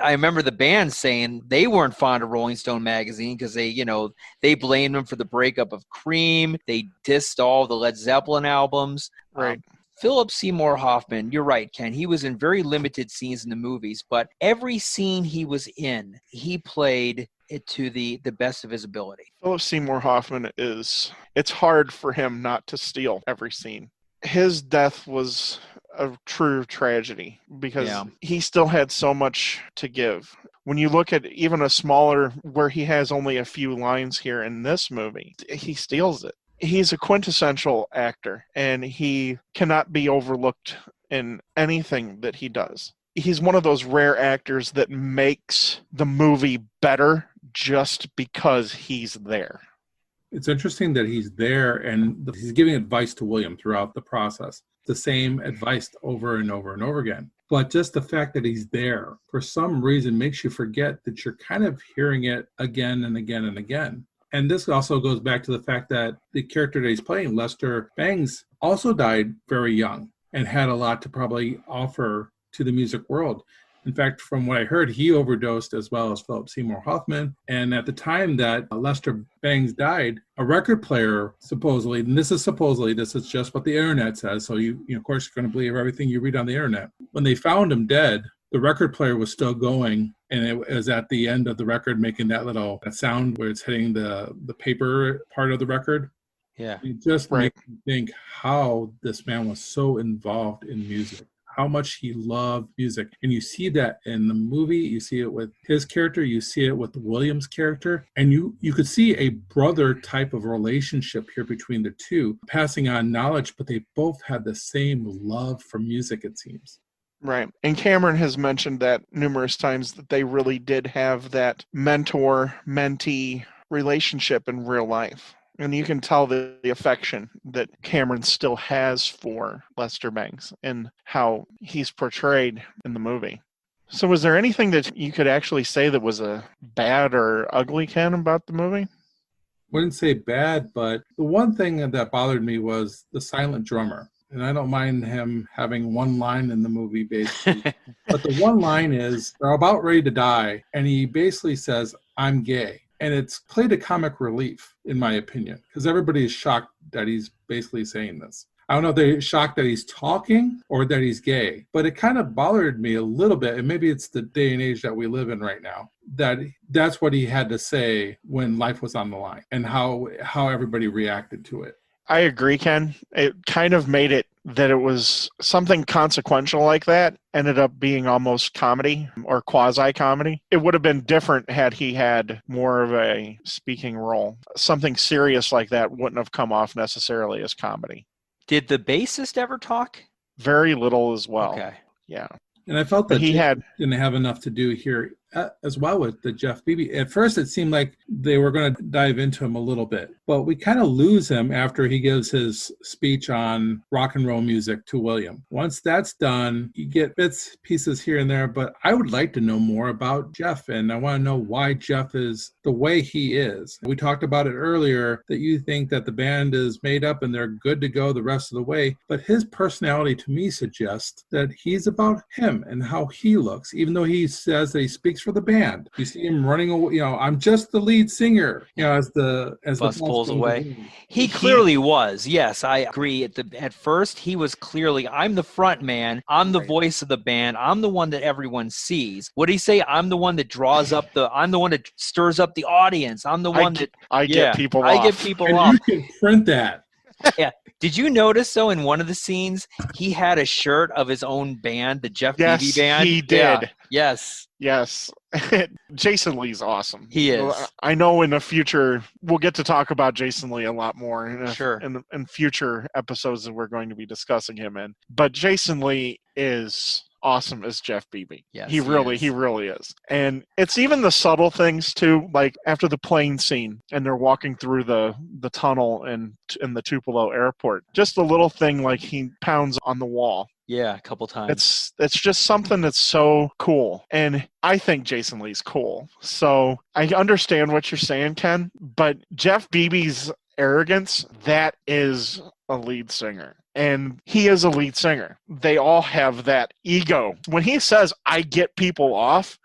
[SPEAKER 4] I remember the band saying they weren't fond of Rolling Stone magazine because they blamed him for the breakup of Cream. They dissed all the Led Zeppelin albums.
[SPEAKER 3] Right.
[SPEAKER 4] Philip Seymour Hoffman, you're right, Ken. He was in very limited scenes in the movies, but every scene he was in, he played it to the best of his ability.
[SPEAKER 3] Philip Seymour Hoffman it's hard for him not to steal every scene. His death was a true tragedy because he still had so much to give. When you look at even a smaller, where he has only a few lines here in this movie, he steals it. He's a quintessential actor, and he cannot be overlooked in anything that he does. He's one of those rare actors that makes the movie better just because he's there.
[SPEAKER 1] It's interesting that he's there and he's giving advice to William throughout the process. The same advice over and over and over again. But just the fact that he's there for some reason makes you forget that you're kind of hearing it again and again and again. And this also goes back to the fact that the character that he's playing, Lester Bangs, also died very young and had a lot to probably offer to the music world. In fact, from what I heard, he overdosed as well as Philip Seymour Hoffman. And at the time that Lester Bangs died, a record player supposedly, and this is just what the internet says, so you of course, you're going to believe everything you read on the internet. When they found him dead, the record player was still going, and it was at the end of the record making that sound where it's hitting the paper part of the record.
[SPEAKER 4] Yeah.
[SPEAKER 1] It just makes me think how this man was so involved in music, how much he loved music. And you see that in the movie, you see it with his character, you see it with William's character, and you could see a brother type of relationship here between the two, passing on knowledge, but they both had the same love for music, it seems.
[SPEAKER 3] Right. And Cameron has mentioned that numerous times that they really did have that mentor-mentee relationship in real life. And you can tell the affection that Cameron still has for Lester Bangs and how he's portrayed in the movie. So was there anything that you could actually say that was a bad or ugly, Ken, about the movie?
[SPEAKER 1] Wouldn't say bad, but the one thing that bothered me was the silent drummer. And I don't mind him having one line in the movie, basically. But the one line is, they're about ready to die, and he basically says, I'm gay. And it's played a comic relief, in my opinion, because everybody is shocked that he's basically saying this. I don't know if they're shocked that he's talking or that he's gay, but it kind of bothered me a little bit, and maybe it's the day and age that we live in right now, that's what he had to say when life was on the line and how everybody reacted to it.
[SPEAKER 3] I agree, Ken. It kind of made it that it was something consequential like that ended up being almost comedy or quasi-comedy. It would have been different had he had more of a speaking role. Something serious like that wouldn't have come off necessarily as comedy.
[SPEAKER 4] Did the bassist ever talk?
[SPEAKER 3] Very little as well.
[SPEAKER 4] Okay.
[SPEAKER 3] Yeah.
[SPEAKER 1] And I felt that
[SPEAKER 3] he
[SPEAKER 1] didn't have enough to do here as well with the Jeff Beebe. At first, it seemed like they were going to dive into him a little bit. but we kind of lose him after he gives his speech on rock and roll music to William. Once that's done, you get bits, pieces here and there, but I would like to know more about Jeff, and I want to know why Jeff is the way he is. We talked about it earlier that you think that the band is made up and they're good to go the rest of the way, but his personality to me suggests that he's about him and how he looks, even though he says that he speaks for the band. You see him running away, I'm just the lead singer, as the
[SPEAKER 4] bus pulls away. He clearly was. Yes, I agree. At first, he was clearly, I'm the front man. I'm the voice of the band. I'm the one that everyone sees. What did he say? I'm the one that I'm the one that stirs up the audience. I'm the one
[SPEAKER 3] I get people off.
[SPEAKER 4] I get people
[SPEAKER 1] and
[SPEAKER 4] off.
[SPEAKER 1] You can print that.
[SPEAKER 4] Yeah. Did you notice, though, in one of the scenes, he had a shirt of his own band, the Jeff Beebe band?
[SPEAKER 3] He did.
[SPEAKER 4] Yeah. Yes.
[SPEAKER 3] Jason Lee's awesome.
[SPEAKER 4] He is.
[SPEAKER 3] I know in the future, we'll get to talk about Jason Lee a lot more in future episodes that we're going to be discussing him in. But Jason Lee is awesome as Jeff Beebe.
[SPEAKER 4] Yes,
[SPEAKER 3] he really is. And it's even the subtle things too, like after the plane scene and they're walking through the tunnel in the Tupelo airport. Just a little thing like he pounds on the wall.
[SPEAKER 4] Yeah, a couple times.
[SPEAKER 3] It's just something that's so cool. And I think Jason Lee's cool. So I understand what you're saying, Ken, but Jeff Beebe's arrogance, that is a lead singer. And he is a lead singer. They all have that ego. When he says, I get people off,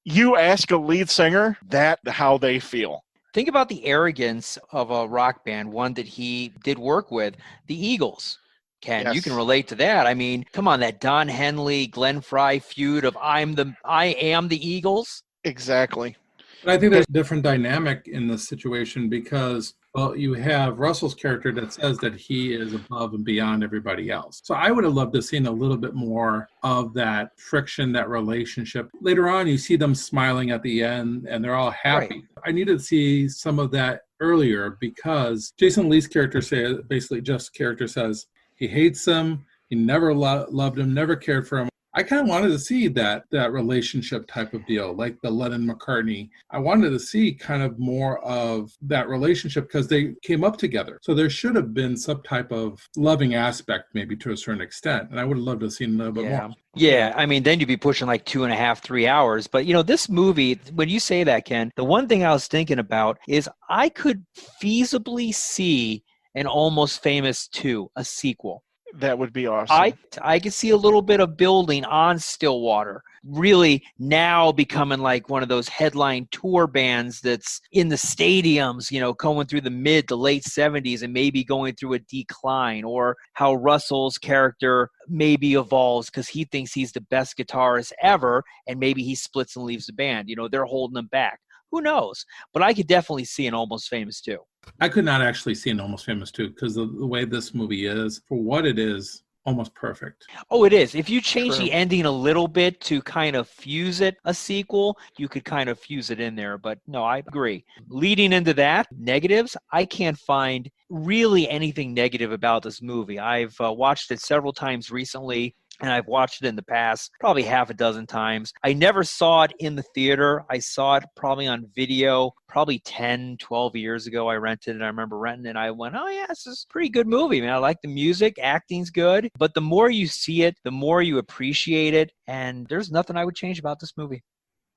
[SPEAKER 3] you ask a lead singer, that's how they feel.
[SPEAKER 4] Think about the arrogance of a rock band, one that he did work with, the Eagles. Ken, you can relate to that. I mean, come on, that Don Henley, Glenn Frey feud of I am the Eagles.
[SPEAKER 3] Exactly.
[SPEAKER 1] But I think there's a different dynamic in this situation because, well, you have Russell's character that says that he is above and beyond everybody else. So I would have loved to have seen a little bit more of that friction, that relationship. Later on, you see them smiling at the end and they're all happy. Right. I needed to see some of that earlier because Jason Lee's character basically Jeff's character says he hates him, he never loved him, never cared for him. I kind of wanted to see that relationship type of deal, like the Lennon-McCartney. I wanted to see kind of more of that relationship because they came up together. So there should have been some type of loving aspect maybe to a certain extent. And I would have loved to have seen a little bit more.
[SPEAKER 4] Yeah, I mean, then you'd be pushing like 2.5, 3 hours. But, this movie, when you say that, Ken, the one thing I was thinking about is I could feasibly see an Almost Famous 2, a sequel.
[SPEAKER 3] That would be awesome.
[SPEAKER 4] I could see a little bit of building on Stillwater, really now becoming like one of those headline tour bands that's in the stadiums, going through the mid to late 70s and maybe going through a decline, or how Russell's character maybe evolves because he thinks he's the best guitarist ever and maybe he splits and leaves the band. They're holding him back. Who knows? But I could definitely see an Almost Famous 2.
[SPEAKER 1] I could not actually see an Almost Famous 2 because the way this movie is, for what it is, almost perfect.
[SPEAKER 4] Oh, it is. If you change the ending a little bit to kind of fuse it, a sequel, you could kind of fuse it in there. But no, I agree. Leading into that, negatives, I can't find really anything negative about this movie. I've watched it several times recently. And I've watched it in the past probably half a dozen times. I never saw it in the theater. I saw it probably on video, probably 10, 12 years ago. I rented it. I remember renting it. And I went, oh, yeah, this is a pretty good movie, man. I like the music. Acting's good. But the more you see it, the more you appreciate it. And there's nothing I would change about this movie.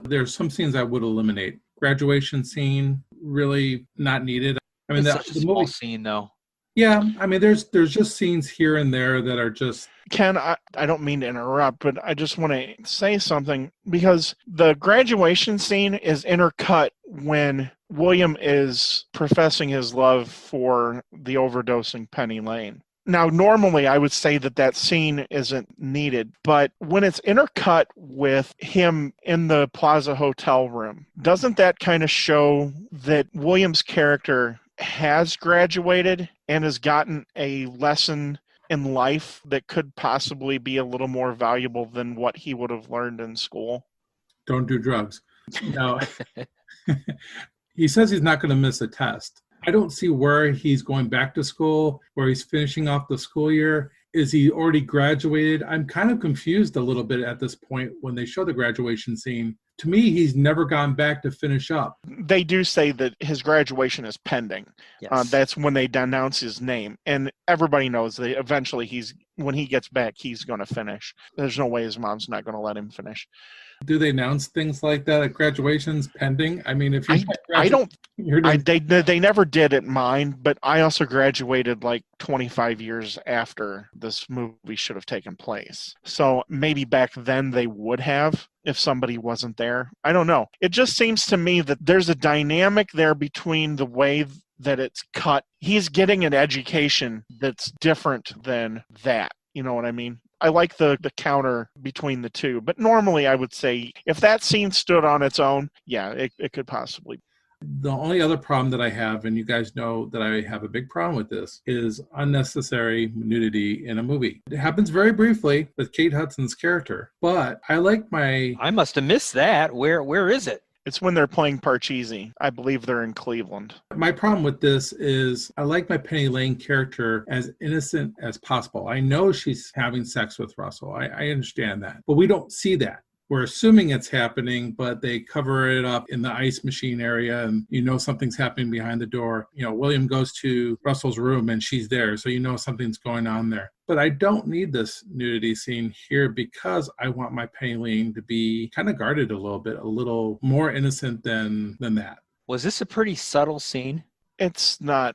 [SPEAKER 1] There's some scenes I would eliminate. Graduation scene, really not needed. I mean,
[SPEAKER 4] it's such a small scene, though.
[SPEAKER 1] Yeah, I mean, there's just scenes here and there that are just...
[SPEAKER 3] Ken, I don't mean to interrupt, but I just want to say something because the graduation scene is intercut when William is professing his love for the overdosing Penny Lane. Now, normally I would say that scene isn't needed, but when it's intercut with him in the Plaza Hotel room, doesn't that kind of show that William's character has graduated and has gotten a lesson in life that could possibly be a little more valuable than what he would have learned in school?
[SPEAKER 1] Don't do drugs. No. He says he's not going to miss a test. I don't see where he's going back to school, where he's finishing off the school year. Is he already graduated? I'm kind of confused a little bit at this point when they show the graduation scene. To me, he's never gone back to finish up.
[SPEAKER 3] They do say that his graduation is pending.
[SPEAKER 4] Yes.
[SPEAKER 3] That's when they denounce his name. And everybody knows that eventually when he gets back, he's going to finish. There's no way his mom's not going to let him finish.
[SPEAKER 1] Do they announce things like that at graduations pending? I mean, if you
[SPEAKER 3] they never did at mine, but I also graduated like 25 years after this movie should have taken place. So maybe back then they would have if somebody wasn't there. I don't know. It just seems to me that there's a dynamic there between the way that it's cut. He's getting an education that's different than that. You know what I mean? I like the counter between the two. But normally I would say if that scene stood on its own, yeah, it could possibly.
[SPEAKER 1] The only other problem that I have, and you guys know that I have a big problem with this, is unnecessary nudity in a movie. It happens very briefly with Kate Hudson's character, but I
[SPEAKER 4] must have missed that. Where is it?
[SPEAKER 3] It's when they're playing Parcheesi. I believe they're in Cleveland.
[SPEAKER 1] My problem with this is I like my Penny Lane character as innocent as possible. I know she's having sex with Russell. I understand that. But we don't see that. We're assuming it's happening, but they cover it up in the ice machine area and you know something's happening behind the door. You know, William goes to Russell's room and she's there, so you know something's going on there. But I don't need this nudity scene here because I want my Penny Lane to be kind of guarded a little more innocent than that.
[SPEAKER 4] Was this a pretty subtle scene?
[SPEAKER 3] It's not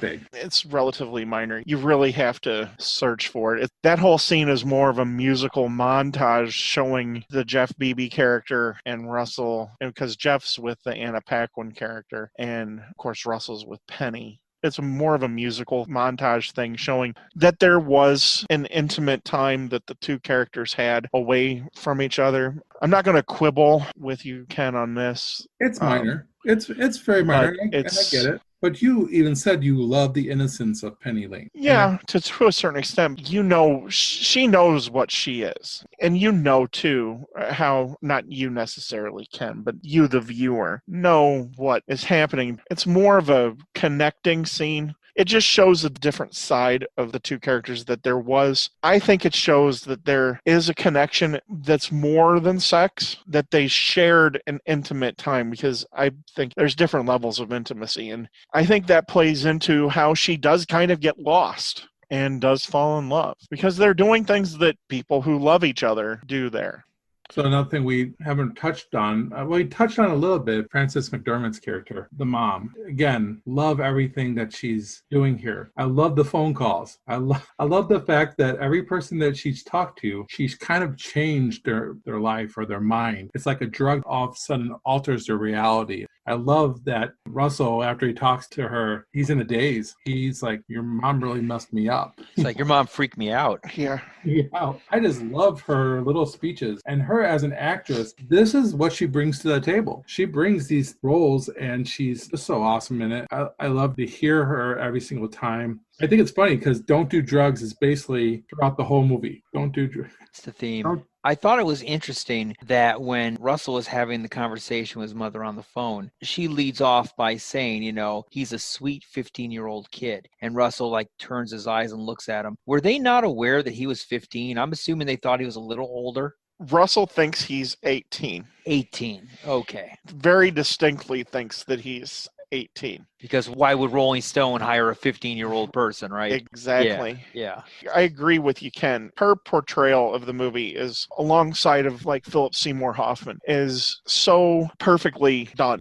[SPEAKER 1] big.
[SPEAKER 3] It's relatively minor. You really have to search for it. That whole scene is more of a musical montage showing the Jeff Beebe character and Russell, because Jeff's with the Anna Paquin character, and of course Russell's with Penny. It's more of a musical montage thing showing that there was an intimate time that the two characters had away from each other. I'm not going to quibble with you, Ken, on this.
[SPEAKER 1] It's minor. It's very minor, and I get it. But you even said you love the innocence of Penny Lane.
[SPEAKER 3] Yeah, to a certain extent. You know, she knows what she is. And you know, too, how, not you necessarily, Ken, but you, the viewer, know what is happening. It's more of a connecting scene. It just shows a different side of the two characters that there was. I think it shows that there is a connection that's more than sex, that they shared an intimate time, because I think there's different levels of intimacy. And I think that plays into how she does kind of get lost and does fall in love, because they're doing things that people who love each other do there.
[SPEAKER 1] So another thing we haven't touched on, we touched on a little bit, Frances McDormand's character, the mom. Again, love everything that she's doing here. I love the phone calls. I love the fact that every person that she's talked to, she's kind of changed their life or their mind. It's like a drug all of a sudden alters their reality. I love that Russell, after he talks to her, he's in a daze. He's like, your mom really messed me up.
[SPEAKER 4] It's like, your mom freaked me out.
[SPEAKER 3] Yeah.
[SPEAKER 1] Yeah. I just love her little speeches. And her as an actress, this is what she brings to the table. She brings these roles and she's just so awesome in it. I love to hear her every single time. I think it's funny because Don't Do Drugs is basically throughout the whole movie. Don't do drugs.
[SPEAKER 4] It's the theme. I thought it was interesting that when Russell was having the conversation with his mother on the phone, she leads off by saying, you know, he's a sweet 15-year-old kid. And Russell like turns his eyes and looks at him. Were they not aware that he was 15? I'm assuming they thought he was a little older.
[SPEAKER 3] Russell thinks he's 18.
[SPEAKER 4] 18. Okay.
[SPEAKER 3] Very distinctly thinks that he's 18.
[SPEAKER 4] Because why would Rolling Stone hire a 15-year-old person, right?
[SPEAKER 3] Exactly.
[SPEAKER 4] Yeah.
[SPEAKER 3] I agree with you, Ken. Her portrayal of the movie is, alongside of like Philip Seymour Hoffman, is so perfectly done.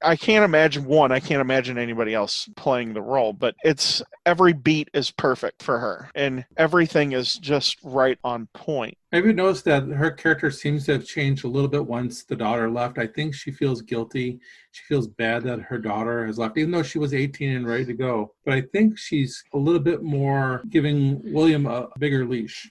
[SPEAKER 3] I can't imagine anybody else playing the role, but every beat is perfect for her and everything is just right on point.
[SPEAKER 1] Have you noticed that her character seems to have changed a little bit once the daughter left? I think she feels guilty. She feels bad that her daughter has left, even though she was 18 and ready to go. But I think she's a little bit more giving William a bigger leash.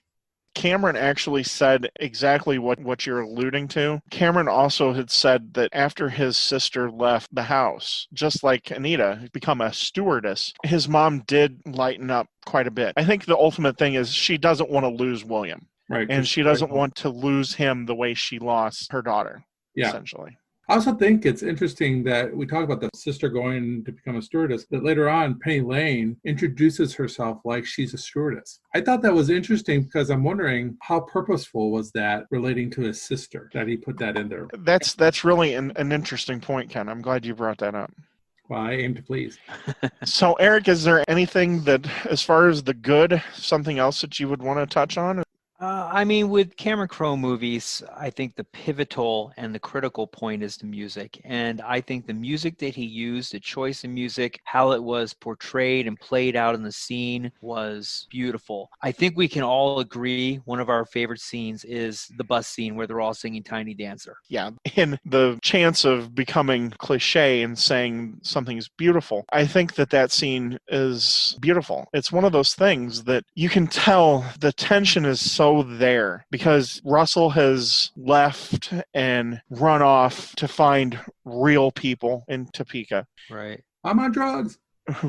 [SPEAKER 3] Cameron actually said exactly what you're alluding to. Cameron also had said that after his sister left the house, just like Anita, become a stewardess, his mom did lighten up quite a bit. I think the ultimate thing is she doesn't want to lose William.
[SPEAKER 1] Right.
[SPEAKER 3] And she doesn't want to lose him the way she lost her daughter, essentially.
[SPEAKER 1] I also think it's interesting that we talk about the sister going to become a stewardess, that later on, Penny Lane introduces herself like she's a stewardess. I thought that was interesting because I'm wondering how purposeful was that relating to his sister, that he put that in there.
[SPEAKER 3] That's really an interesting point, Ken. I'm glad you brought that up.
[SPEAKER 1] Well, I aim to please.
[SPEAKER 3] So, Eric, is there anything that, as far as the good, something else that you would want to touch on?
[SPEAKER 4] I mean, with Cameron Crowe movies, I think the pivotal and the critical point is the music. And I think the music that he used, the choice of music, how it was portrayed and played out in the scene was beautiful. I think we can all agree one of our favorite scenes is the bus scene where they're all singing Tiny Dancer.
[SPEAKER 3] Yeah, in the chance of becoming cliche and saying something's beautiful, I think that scene is beautiful. It's one of those things that you can tell the tension is so there because Russell has left and run off to find real people in Topeka.
[SPEAKER 4] Right.
[SPEAKER 1] I'm on drugs.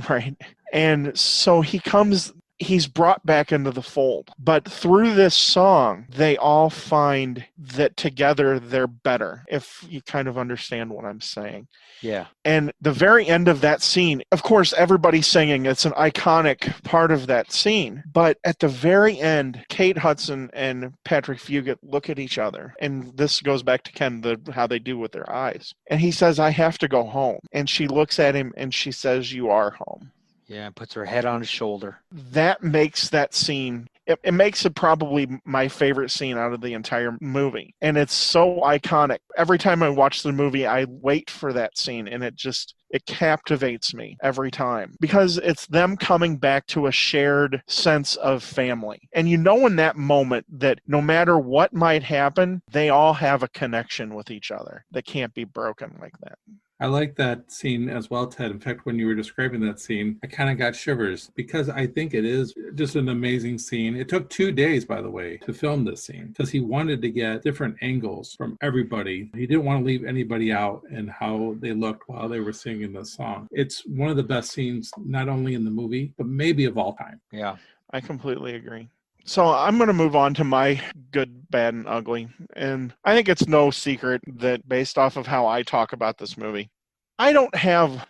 [SPEAKER 3] Right. And so he's brought back into the fold. But through this song, they all find that together they're better, if you kind of understand what I'm saying.
[SPEAKER 4] Yeah.
[SPEAKER 3] And the very end of that scene, of course, everybody's singing. It's an iconic part of that scene. But at the very end, Kate Hudson and Patrick Fugit look at each other. And this goes back to Ken, how they do with their eyes. And he says, I have to go home. And she looks at him and she says, you are home.
[SPEAKER 4] Yeah, puts her head on his shoulder.
[SPEAKER 3] That makes that scene, it makes it probably my favorite scene out of the entire movie. And it's so iconic. Every time I watch the movie, I wait for that scene, and it captivates me every time because it's them coming back to a shared sense of family. And you know in that moment that no matter what might happen, they all have a connection with each other that can't be broken like that.
[SPEAKER 1] I like that scene as well, Ted. In fact, when you were describing that scene, I kind of got shivers because I think it is just an amazing scene. It took 2 days, by the way, to film this scene because he wanted to get different angles from everybody. He didn't want to leave anybody out and how they looked while they were singing the song. It's one of the best scenes, not only in the movie, but maybe of all time.
[SPEAKER 4] Yeah.
[SPEAKER 3] I completely agree. So I'm going to move on to my good, bad, and ugly. And I think it's no secret that based off of how I talk about this movie, I don't have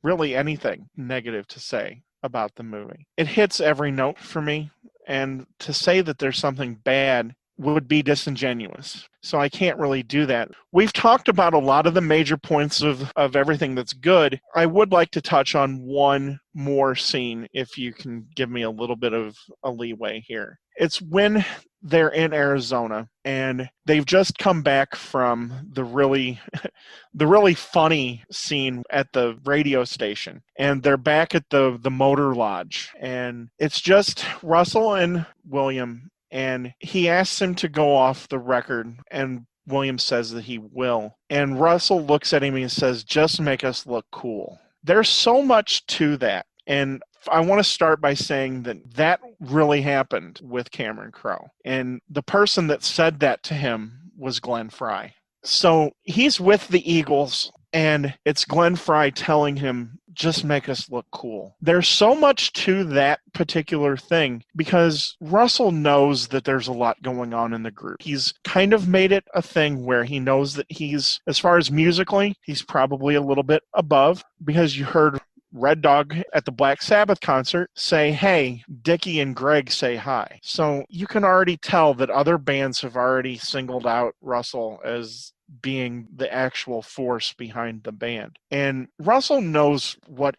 [SPEAKER 3] really anything negative to say about the movie. It hits every note for me. And to say that there's something bad would be disingenuous. So I can't really do that. We've talked about a lot of the major points of everything that's good. I would like to touch on one more scene, if you can give me a little bit of a leeway here. It's when they're in Arizona and they've just come back from the really funny scene at the radio station, and they're back at the motor lodge, and it's just Russell and William, and he asks him to go off the record, and William says that he will, and Russell looks at him and says, just make us look cool. There's so much to that, and I want to start by saying that really happened with Cameron Crowe. And the person that said that to him was Glenn Frey. So he's with the Eagles, and it's Glenn Frey telling him, just make us look cool. There's so much to that particular thing because Russell knows that there's a lot going on in the group. He's kind of made it a thing where he knows that he's, as far as musically, he's probably a little bit above, because you heard Red Dog at the Black Sabbath concert say, hey, Dickie and Greg say hi. So you can already tell that other bands have already singled out Russell as being the actual force behind the band. And Russell knows what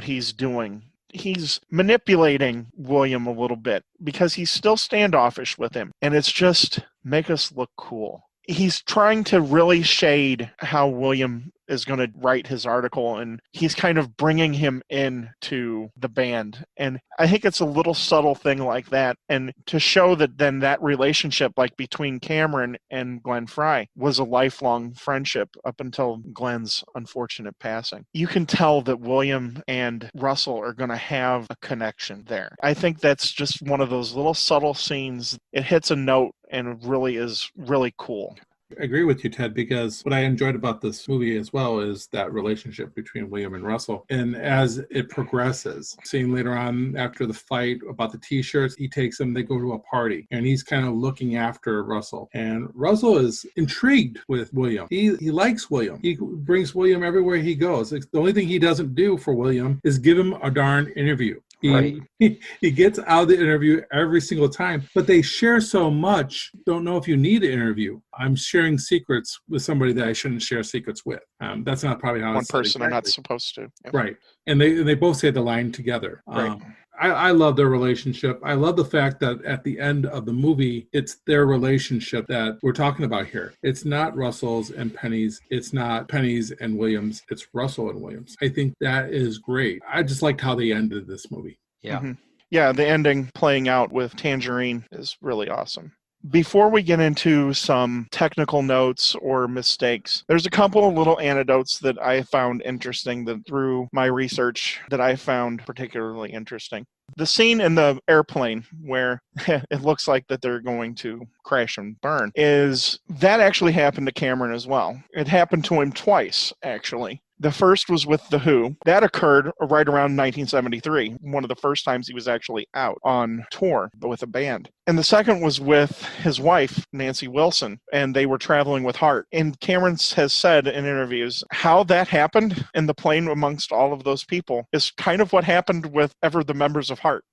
[SPEAKER 3] he's doing. He's manipulating William a little bit because he's still standoffish with him. And it's just make us look cool. He's trying to really shade how William is going to write his article, and he's kind of bringing him into the band. And I think it's a little subtle thing like that. And to show that then that relationship, like between Cameron and Glenn Frey, was a lifelong friendship up until Glenn's unfortunate passing. You can tell that William and Russell are going to have a connection there. I think that's just one of those little subtle scenes. It hits a note and really is really cool.
[SPEAKER 1] I agree with you, Ted, because what I enjoyed about this movie as well is that relationship between William and Russell. And as it progresses, seeing later on after the fight about the t-shirts, he takes them, they go to a party, and he's kind of looking after Russell. And Russell is intrigued with William. He likes William. He brings William everywhere he goes. The only thing he doesn't do for William is give him a darn interview. He gets out of the interview every single time, but they share so much. Don't know if you need an interview. I'm sharing secrets with somebody that I shouldn't share secrets with. That's not probably how
[SPEAKER 3] one
[SPEAKER 1] it's
[SPEAKER 3] person
[SPEAKER 1] exactly.
[SPEAKER 3] are not supposed to. Yeah.
[SPEAKER 1] Right. And they both say the line together.
[SPEAKER 3] Right.
[SPEAKER 1] I love their relationship. I love the fact that at the end of the movie, it's their relationship that we're talking about here. It's not Russell's and Penny's. It's not Penny's and Williams. It's Russell and Williams. I think that is great. I just liked how they ended this movie.
[SPEAKER 4] Yeah.
[SPEAKER 3] Mm-hmm. Yeah, the ending playing out with Tangerine is really awesome. Before we get into some technical notes or mistakes, there's a couple of little anecdotes that I found interesting that through my research that I found particularly interesting. The scene in the airplane where it looks like that they're going to crash and burn that actually happened to Cameron as well. It happened to him twice, actually. The first was with The Who. That occurred right around 1973, one of the first times he was actually out on tour with a band. And the second was with his wife, Nancy Wilson, and they were traveling with Heart. And Cameron has said in interviews how that happened in the plane amongst all of those people is kind of what happened with the members of Heart.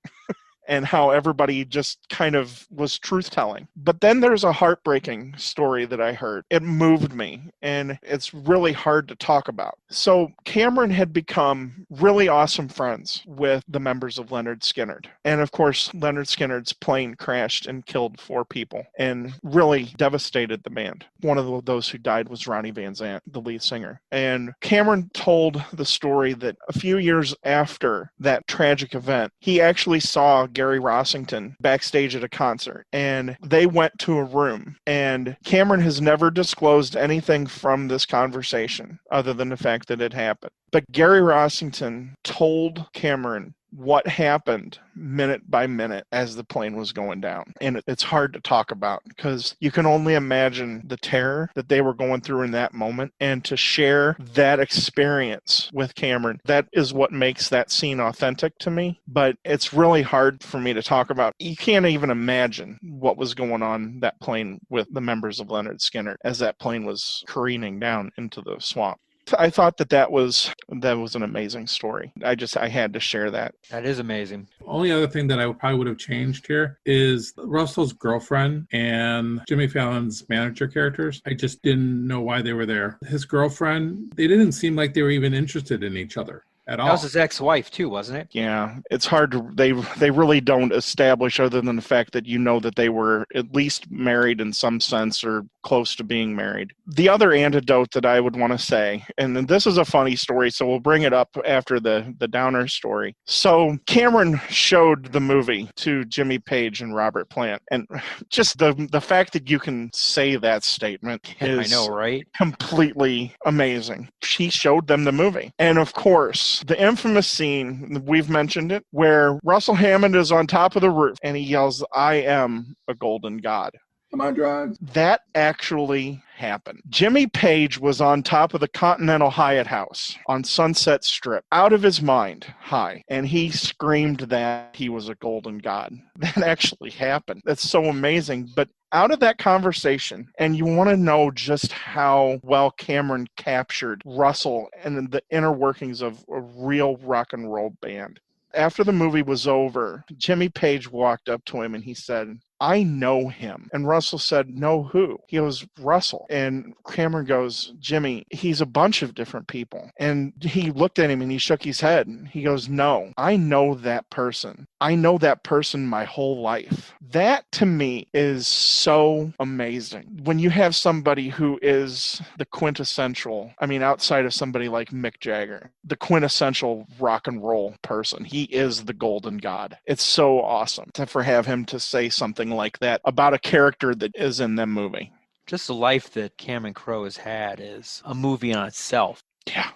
[SPEAKER 3] And how everybody just kind of was truth-telling. But then there's a heartbreaking story that I heard. It moved me, and it's really hard to talk about. So Cameron had become really awesome friends with the members of Lynyrd Skynyrd. And of course, Lynyrd Skynyrd's plane crashed and killed 4 people and really devastated the band. One of those who died was Ronnie Van Zant, the lead singer. And Cameron told the story that a few years after that tragic event, he actually saw Gary Rossington backstage at a concert, and they went to a room, and Cameron has never disclosed anything from this conversation other than the fact that it happened. But Gary Rossington told Cameron what happened minute by minute as the plane was going down. And it's hard to talk about because you can only imagine the terror that they were going through in that moment. And to share that experience with Cameron, that is what makes that scene authentic to me. But it's really hard for me to talk about. You can't even imagine what was going on that plane with the members of Lynyrd Skynyrd as that plane was careening down into the swamp. I thought that was an amazing story. I had to share that.
[SPEAKER 4] That is amazing.
[SPEAKER 1] Only other thing that I probably would have changed here is Russell's girlfriend and Jimmy Fallon's manager characters. I just didn't know why they were there. His girlfriend, they didn't seem like they were even interested in each other at all.
[SPEAKER 4] That was his ex-wife too, wasn't it?
[SPEAKER 3] Yeah, it's hard to, they really don't establish other than the fact that you know that they were at least married in some sense or close to being married. The other anecdote that I would want to say, and this is a funny story, so we'll bring it up after the downer story. So Cameron showed the movie to Jimmy Page and Robert Plant, and just the fact that you can say that statement is
[SPEAKER 4] I know, right?
[SPEAKER 3] Completely amazing. He showed them the movie. And of course, the infamous scene, we've mentioned it, where Russell Hammond is on top of the roof and he yells, "I am a golden god."
[SPEAKER 1] Come on, drugs.
[SPEAKER 3] That actually happened. Jimmy Page was on top of the Continental Hyatt House on Sunset Strip, out of his mind high, and he screamed that he was a golden god. That actually happened. That's so amazing. But out of that conversation, and you want to know just how well Cameron captured Russell and the inner workings of a real rock and roll band. After the movie was over, Jimmy Page walked up to him and he said, "I know him." And Russell said, "Know who?" He goes, "Russell." And Cameron goes, "Jimmy, he's a bunch of different people." And he looked at him and he shook his head. He goes, "No, I know that person. I know that person my whole life." That to me is so amazing. When you have somebody who is the quintessential, I mean, outside of somebody like Mick Jagger, the quintessential rock and roll person, he is the golden god. It's so awesome for him to say something like that about a character that is in the movie.
[SPEAKER 4] Just the life that Cameron Crowe has had is a movie on itself.
[SPEAKER 3] Yeah.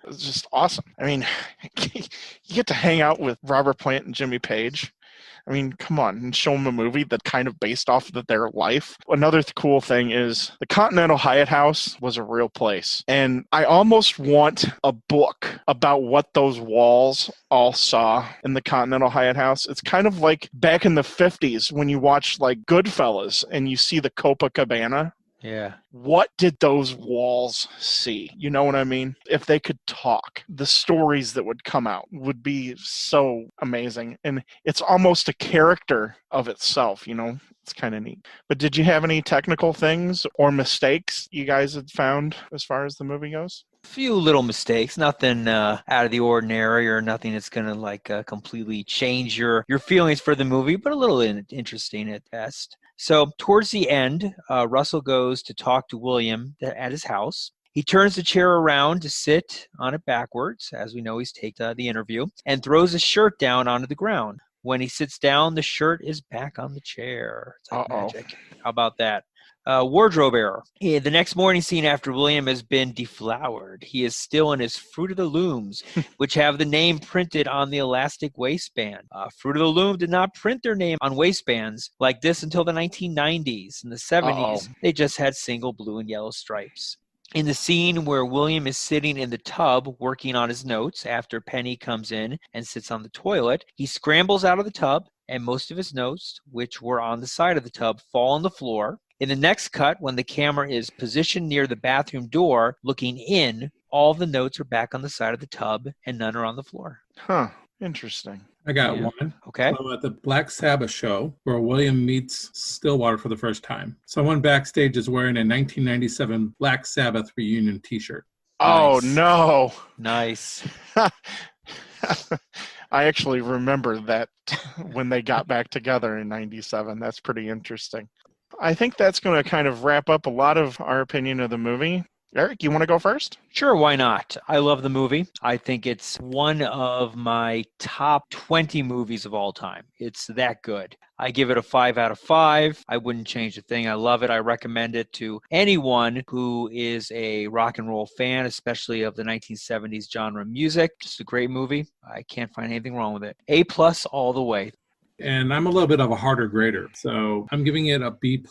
[SPEAKER 3] It's just awesome. I mean, you get to hang out with Robert Plant and Jimmy Page. I mean, come on, and show them a movie that's kind of based off of their life. Another cool thing is the Continental Hyatt House was a real place. And I almost want a book about what those walls all saw in the Continental Hyatt House. It's kind of like back in the 50s when you watch like Goodfellas and you see the Copacabana.
[SPEAKER 4] Yeah.
[SPEAKER 3] What did those walls see? You know what I mean? If they could talk, the stories that would come out would be so amazing. And it's almost a character of itself, you know? It's kind of neat. But did you have any technical things or mistakes you guys had found as far as the movie goes?
[SPEAKER 4] Few little mistakes, nothing out of the ordinary or nothing that's going to like completely change your feelings for the movie, but a little interesting at best. So towards the end, Russell goes to talk to William at his house. He turns the chair around to sit on it backwards, as we know he's taken the interview, and throws his shirt down onto the ground. When he sits down, the shirt is back on the chair. It's like magic. How about that? Wardrobe error. The next morning scene after William has been deflowered, he is still in his Fruit of the Looms, which have the name printed on the elastic waistband. Fruit of the Loom did not print their name on waistbands like this until the 1990s. In the 70s, they just had single blue and yellow stripes. In the scene where William is sitting in the tub working on his notes after Penny comes in and sits on the toilet, he scrambles out of the tub and most of his notes, which were on the side of the tub, fall on the floor. In the next cut, when the camera is positioned near the bathroom door, looking in, all the notes are back on the side of the tub and none are on the floor.
[SPEAKER 3] Huh. Interesting.
[SPEAKER 1] I got one.
[SPEAKER 4] Okay.
[SPEAKER 1] So at the Black Sabbath show, where William meets Stillwater for the first time, someone backstage is wearing a 1997 Black Sabbath reunion t-shirt.
[SPEAKER 3] Oh, no.
[SPEAKER 4] Nice.
[SPEAKER 3] I actually remember that when they got back together in 97. That's pretty interesting. I think that's going to kind of wrap up a lot of our opinion of the movie. Eric, you want to go first?
[SPEAKER 4] Sure, why not? I love the movie. I think it's one of my top 20 movies of all time. It's that good. I give it a 5 out of 5. I wouldn't change a thing. I love it. I recommend it to anyone who is a rock and roll fan, especially of the 1970s genre music. Just a great movie. I can't find anything wrong with it. A+ all the way.
[SPEAKER 1] And I'm a little bit of a harder grader, so I'm giving it a B+.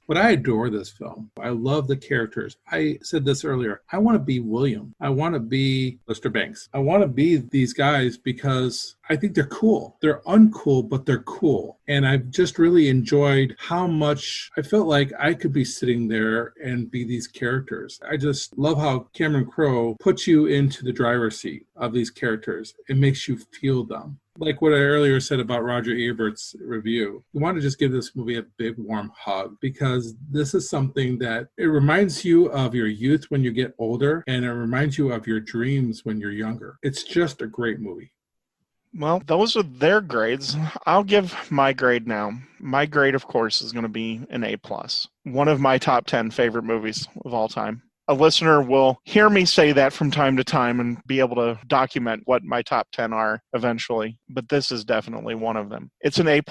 [SPEAKER 1] But I adore this film. I love the characters. I said this earlier. I want to be William. I want to be Mr. Banks. I want to be these guys because I think they're cool. They're uncool, but they're cool. And I've just really enjoyed how much I felt like I could be sitting there and be these characters. I just love how Cameron Crowe puts you into the driver's seat of these characters. It makes you feel them. Like what I earlier said about Roger Ebert's review, we want to just give this movie a big warm hug because this is something that it reminds you of your youth when you get older and it reminds you of your dreams when you're younger. It's just a great movie.
[SPEAKER 3] Well, those are their grades. I'll give my grade now. My grade, of course, is going to be an A+. One of my top 10 favorite movies of all time. A listener will hear me say that from time to time and be able to document what my top 10 are eventually. But this is definitely one of them. It's an A+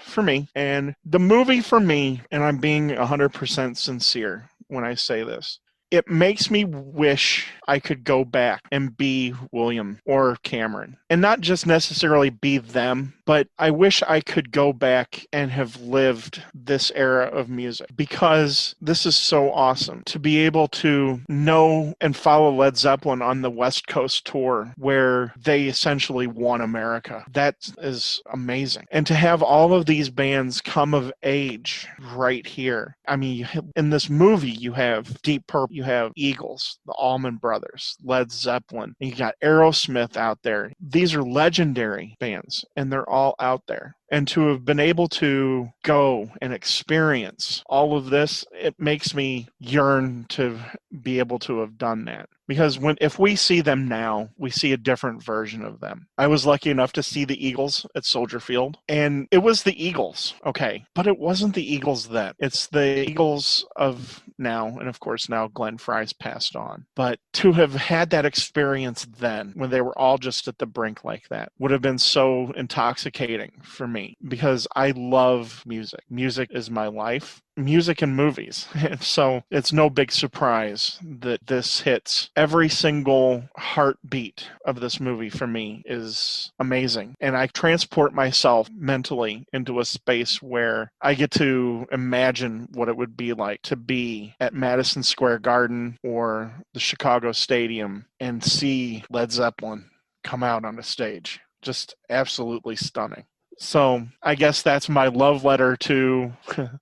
[SPEAKER 3] for me. And the movie for me, and I'm being 100% sincere when I say this, it makes me wish I could go back and be William or Cameron. And not just necessarily be them, but I wish I could go back and have lived this era of music because this is so awesome to be able to know and follow Led Zeppelin on the West Coast tour where they essentially won America. That is amazing. And to have all of these bands come of age right here. I mean, in this movie, you have Deep Purple, you have Eagles, the Allman Brothers, Led Zeppelin, and you got Aerosmith out there. These are legendary bands, and they're all out there. And to have been able to go and experience all of this, it makes me yearn to be able to have done that. Because if we see them now, we see a different version of them. I was lucky enough to see the Eagles at Soldier Field, and it was the Eagles, okay, but it wasn't the Eagles then. It's the Eagles of now, and of course now Glenn Frey's passed on. But to have had that experience then, when they were all just at the brink like that, would have been so intoxicating for me. me because I love music. Music is my life. Music and movies. And so it's no big surprise that this hits. Every single heartbeat of this movie for me is amazing. And I transport myself mentally into a space where I get to imagine what it would be like to be at Madison Square Garden or the Chicago Stadium and see Led Zeppelin come out on the stage. Just absolutely stunning. So I guess that's my love letter to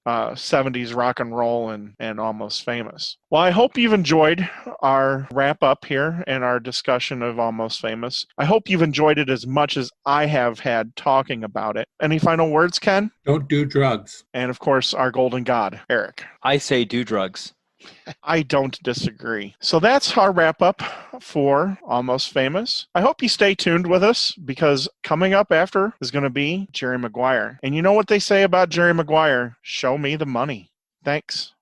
[SPEAKER 3] 70s rock and roll and Almost Famous. Well, I hope you've enjoyed our wrap up here and our discussion of Almost Famous. I hope you've enjoyed it as much as I have had talking about it. Any final words, Ken?
[SPEAKER 1] Don't do drugs.
[SPEAKER 3] And of course, our golden god, Eric.
[SPEAKER 4] I say do drugs.
[SPEAKER 3] I don't disagree. So that's our wrap up for Almost Famous. I hope you stay tuned with us because coming up after is going to be Jerry Maguire. And you know what they say about Jerry Maguire? Show me the money. Thanks.